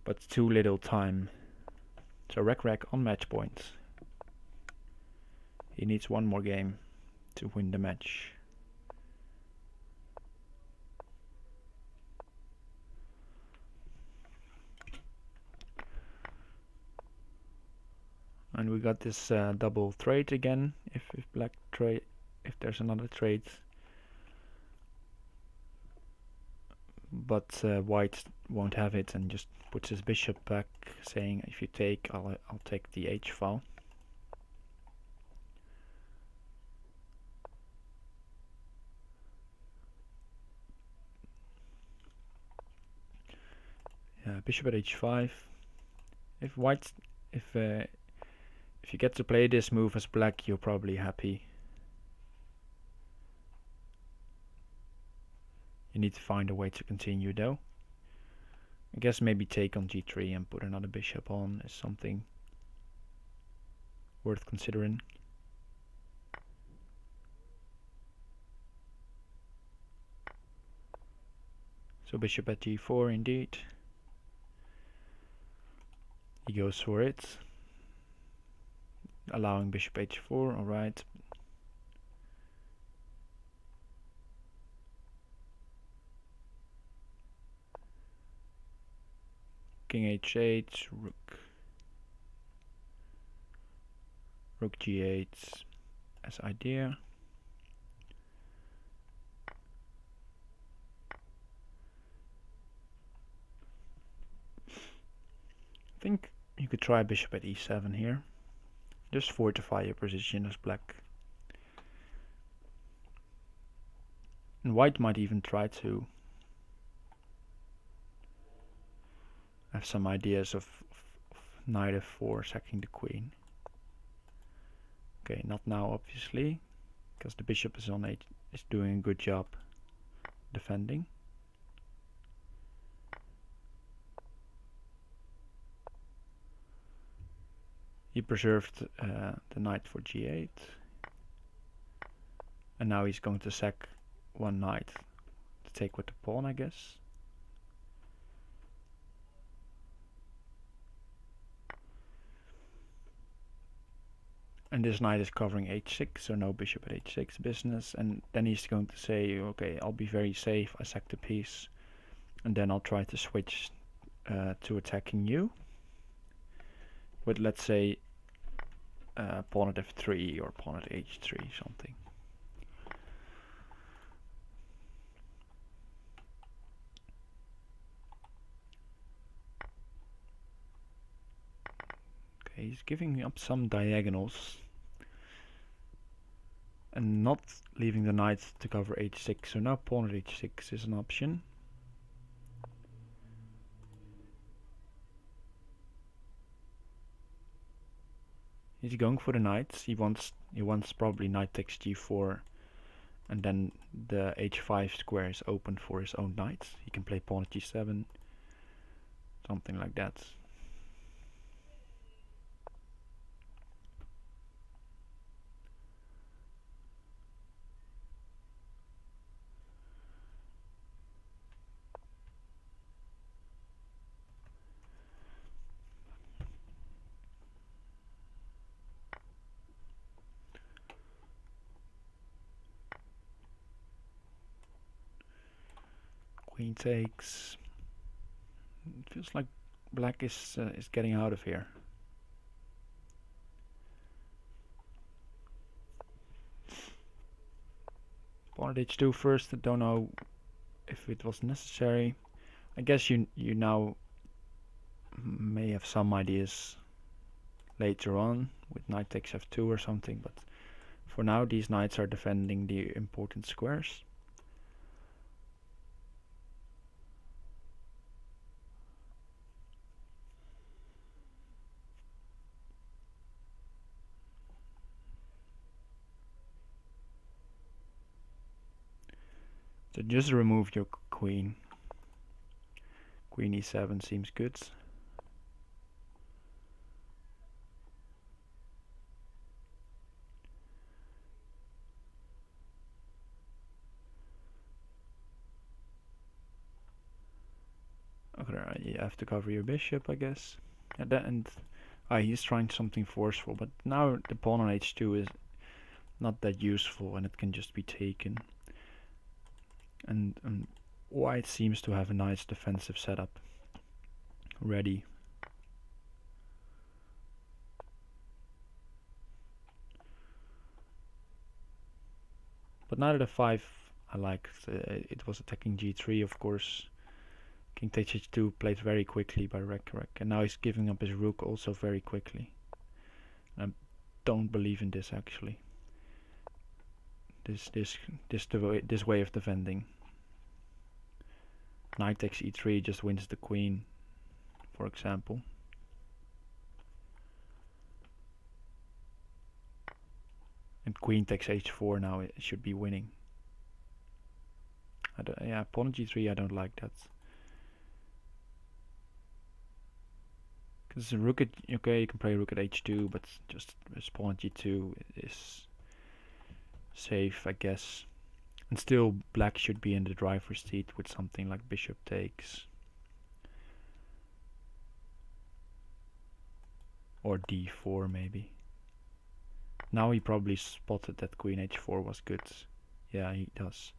A: But too little time. So recrec on match point. He needs one more game to win the match. And we got this double trade again. If black trade, if there's another trade. But white won't have it and just puts his bishop back, saying if you take, I'll take the h file. Bishop at h5. If white, if you get to play this move as black, you're probably happy. You need to find a way to continue though. I guess maybe take on g3 and put another bishop on is something worth considering. So bishop at g4 indeed. He goes for it. Allowing bishop h4, alright. King h8, rook g8 as idea. I think you could try bishop at e7 here. Just fortify your position as black. And white might even try to have some ideas of knight f4 sacking the queen. Okay, not now obviously, because the bishop is on is doing a good job defending. He preserved the knight for g8, and now he's going to sack one knight to take with the pawn, I guess. And this knight is covering h6, so no bishop at h6 business. And then he's going to say, okay, I'll be very safe, I sack the piece, and then I'll try to switch to attacking you with, let's say, pawn at f3 or pawn at h3, something. Okay, he's giving up some diagonals and not leaving the knight to cover h6, so now pawn at h6 is an option. He's going for the knight. He wants probably knight takes g4, and then the h5 square is open for his own knight. He can play pawn at g7, something like that. Queen takes. It feels like black is getting out of here. Pawn at h2 first. I don't know if it was necessary. I guess you now may have some ideas later on with knight takes f2 or something, but for now these knights are defending the important squares. So just remove your queen. Queen e7 seems good. Okay, you have to cover your bishop, I guess. And he's trying something forceful, but now the pawn on h2 is not that useful, and it can just be taken. And white seems to have a nice defensive setup ready. But knight at f5 I liked. It was attacking g3, of course. King takes h2 played very quickly by recrec, and now he's giving up his rook also very quickly. And I don't believe in this actually. This way of defending. Knight takes e3 just wins the queen, for example. And queen takes h4 now, it should be winning. Yeah, pawn at g3 I don't like that. Because rook at, okay, you can play rook at h2, but just pawn at g2 is safe, I guess. And still black should be in the driver's seat with something like bishop takes. Or d4 maybe. Now he probably spotted that queen h4 was good. Yeah, he does.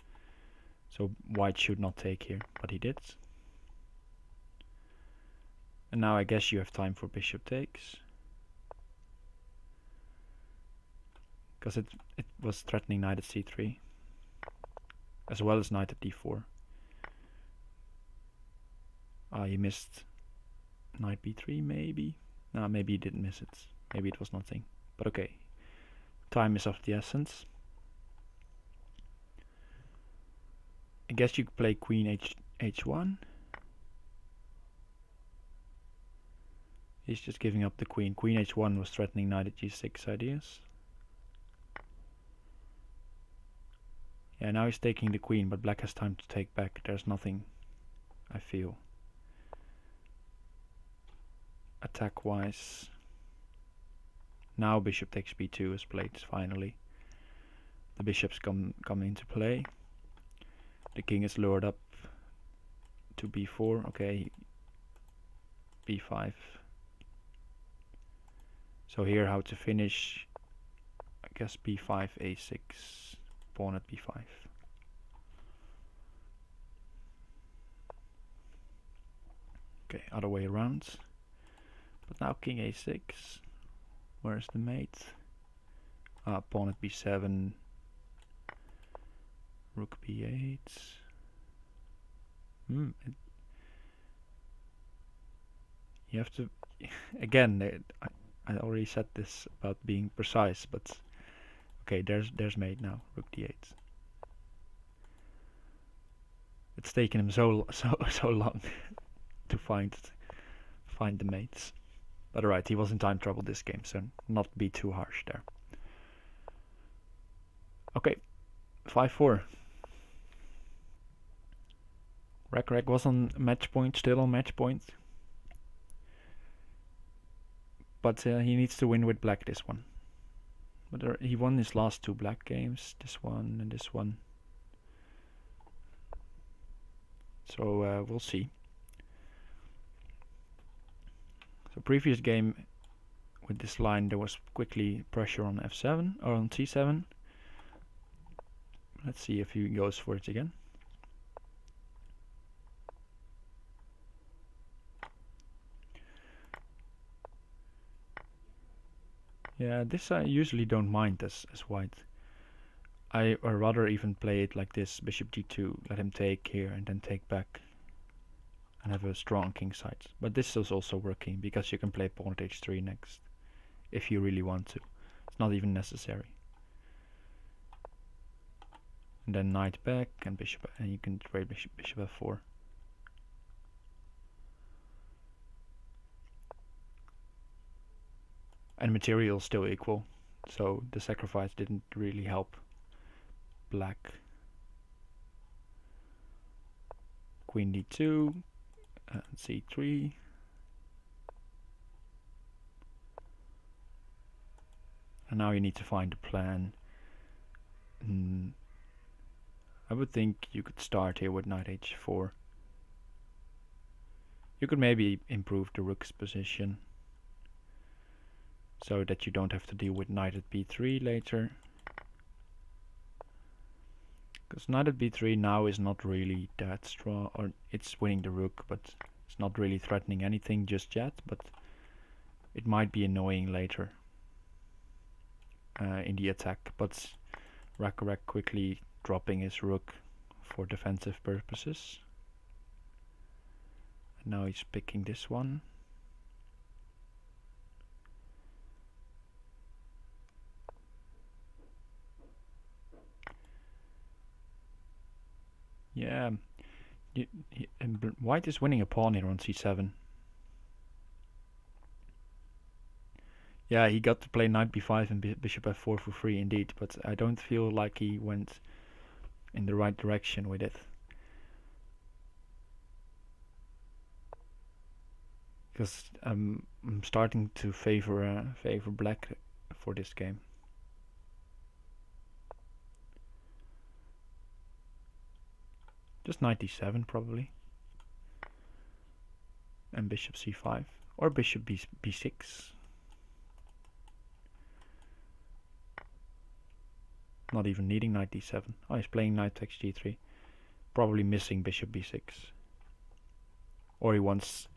A: So white should not take here, but he did. And now I guess you have time for bishop takes. Because it was threatening knight at c3. As well as knight at d4. He missed knight b3 maybe. No, maybe he didn't miss it. Maybe it was nothing. But okay. Time is of the essence. I guess you could play queen h1. He's just giving up the queen. Queen h1 was threatening knight at g6 ideas. Yeah, now he's taking the queen, but black has time to take back. There's nothing, I feel, attack-wise. Now bishop takes b2 is played finally. The bishops come into play. The king is lured up to b4. Okay, b5. So here how to finish, I guess b5, a6, pawn at b5. Okay, other way around. But now king a6. Where's the mate? Pawn at b7, rook b8. You have to, again, I already said this about being precise, but okay, there's mate now, rook d8. It's taken him so long to find the mates. But alright, he was in time trouble this game, so not be too harsh there. Okay, 5-4. Recrec was on match point, still on match point. But he needs to win with black this one. But he won his last two black games, this one and this one. So we'll see. So previous game with this line there was quickly pressure on f7 or on c7. Let's see if he goes for it again. Yeah, this I usually don't mind as white. I rather even play it like this, bishop g2, let him take here and then take back and have a strong king side. But this is also working because you can play pawn at h3 next if you really want to. It's not even necessary. And then knight back and bishop, and you can trade bishop f4. And material is still equal, so the sacrifice didn't really help black. Queen d2 and c3. And now you need to find a plan. I would think you could start here with knight h4. You could maybe improve the rook's position so that you don't have to deal with knight at b3 later. Because knight at b3 now is not really that strong, or it's winning the rook, but it's not really threatening anything just yet, but it might be annoying later in the attack. But recrec quickly dropping his rook for defensive purposes. And now he's picking this one. Yeah, white is winning a pawn here on c7. Yeah, he got to play knight b5 and bishop f4 for free indeed, but I don't feel like he went in the right direction with it. Because I'm starting to favor black for this game. Just knight d7 probably. And bishop c5. Or bishop b6. Not even needing knight d7. Oh, he's playing knight takes g3. Probably missing bishop b6. Or he wants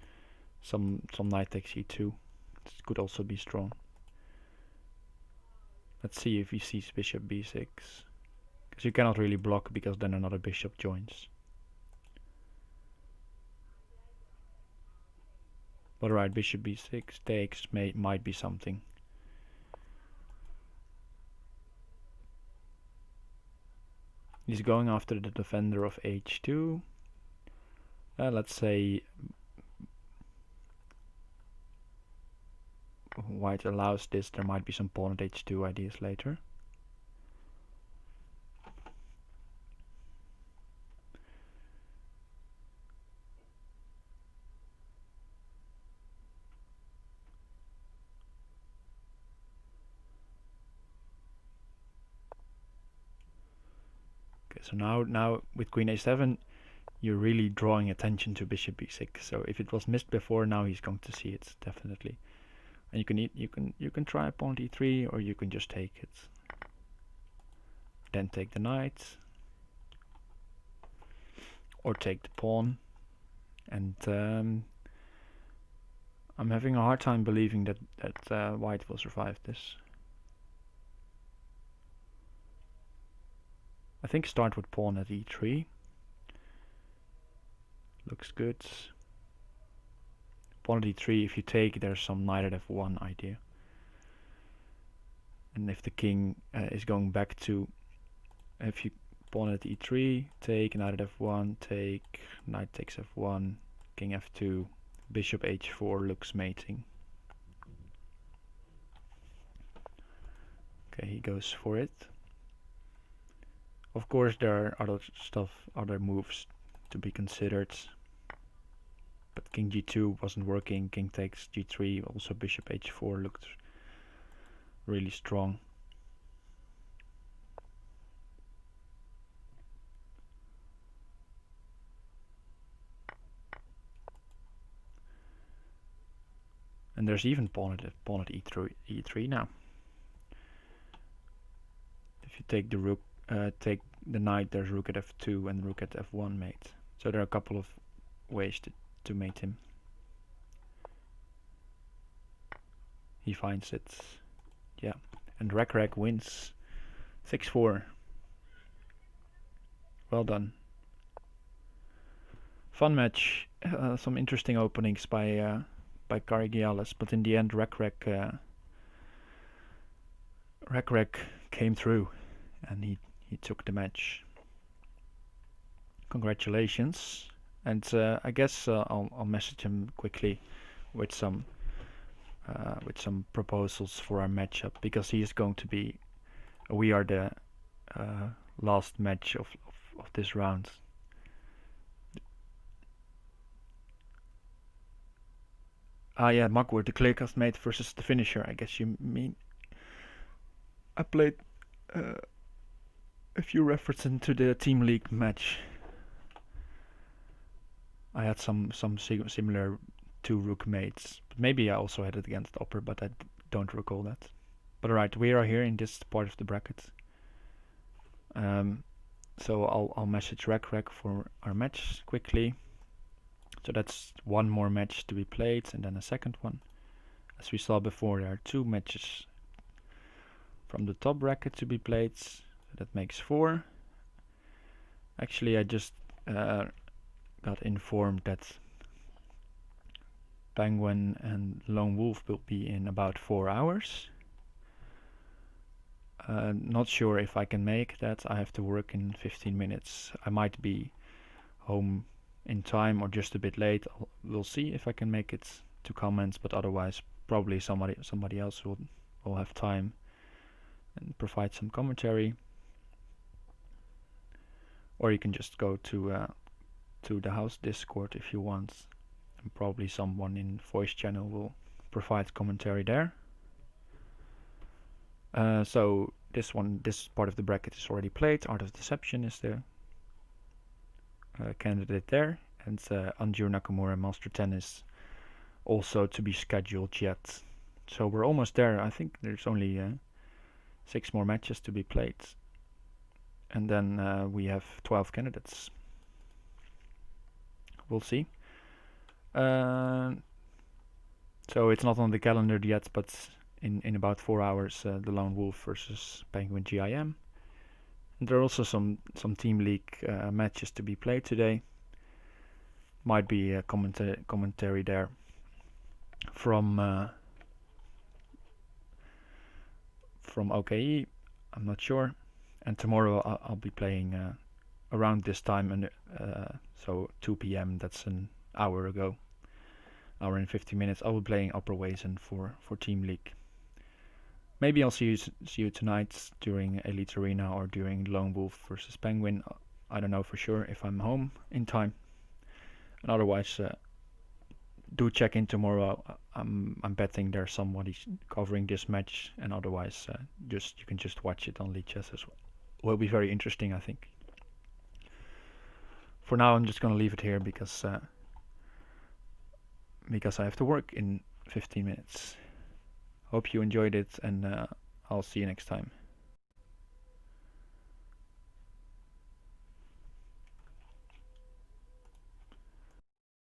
A: some knight takes e2. This could also be strong. Let's see if he sees bishop b6. Because you cannot really block because then another bishop joins. But right, bishop b6 takes might be something. He's going after the defender of h2. Let's say white allows this. There might be some pawn at h2 ideas later. So now with queen a7, you're really drawing attention to bishop b6. So if it was missed before, now he's going to see it definitely. And you can try pawn d3, or you can just take it. Then take the knight, or take the pawn. And I'm having a hard time believing that white will survive this. I think start with pawn at e3. Looks good. Pawn at e3, if you take, there's some knight at f1 idea. And if the king is going back to, if you pawn at e3, take, knight at f1, take, knight takes f1, king f2, bishop h4 looks mating. Okay, he goes for it. Of course, there are other moves to be considered. But king g2 wasn't working, king takes g3, also bishop h4 looked really strong. And there's even pawn at e3 now. If you take the rook, take the knight, there's rook at f2 and rook at f1 mate. So there are a couple of ways to mate him. He finds it. Yeah, and recrec wins 6-4. Well done. Fun match. Some interesting openings by Karagialis, but in the end, recrec came through, and he took the match. Congratulations. And I guess I'll message him quickly with some proposals for our matchup, because he is going to be. We are the last match of this round. Ah, yeah, Mugwort, the clearcast mate versus the finisher. I guess you mean. I played if you reference into the Team League match. I had some similar two rook mates. Maybe I also had it against Upper, but I don't recall that. But alright, we are here in this part of the bracket. So I'll message recrec for our match quickly. So that's one more match to be played, and then a second one. As we saw before, there are 2 matches from the top bracket to be played. So that makes 4. Actually, I just got informed that Penguin and Lone Wolf will be in about 4 hours. Not sure if I can make that. I have to work in 15 minutes. I might be home in time or just a bit late. We'll see if I can make it to comments, but otherwise probably somebody else will have time and provide some commentary. Or you can just go to the house Discord if you want, and probably someone in voice channel will provide commentary there. So this part of the bracket is already played. Art of Deception is the candidate there, and Anjur Nakamura Master Tennis also to be scheduled yet. So we're almost there. I think there's only 6 more matches to be played, and then we have 12 candidates. We'll see. So it's not on the calendar yet, but in about 4 hours, the Lone Wolf versus Penguin GIM. And there are also some Team League matches to be played today. Might be a commentary there from OKE. I'm not sure. And tomorrow I'll be playing around this time, and so 2 p.m. That's an hour ago. Hour and 50 minutes. I'll be playing Upper Wazen for Team League. Maybe I'll see you tonight during Elite Arena or during Lone Wolf versus Penguin. I don't know for sure if I'm home in time. And otherwise, do check in tomorrow. I'm betting there's somebody covering this match, and otherwise, you can just watch it on League Chess as well. Will be very interesting, I think. For now, I'm just gonna leave it here because I have to work in 15 minutes. Hope you enjoyed it, and I'll see you next time.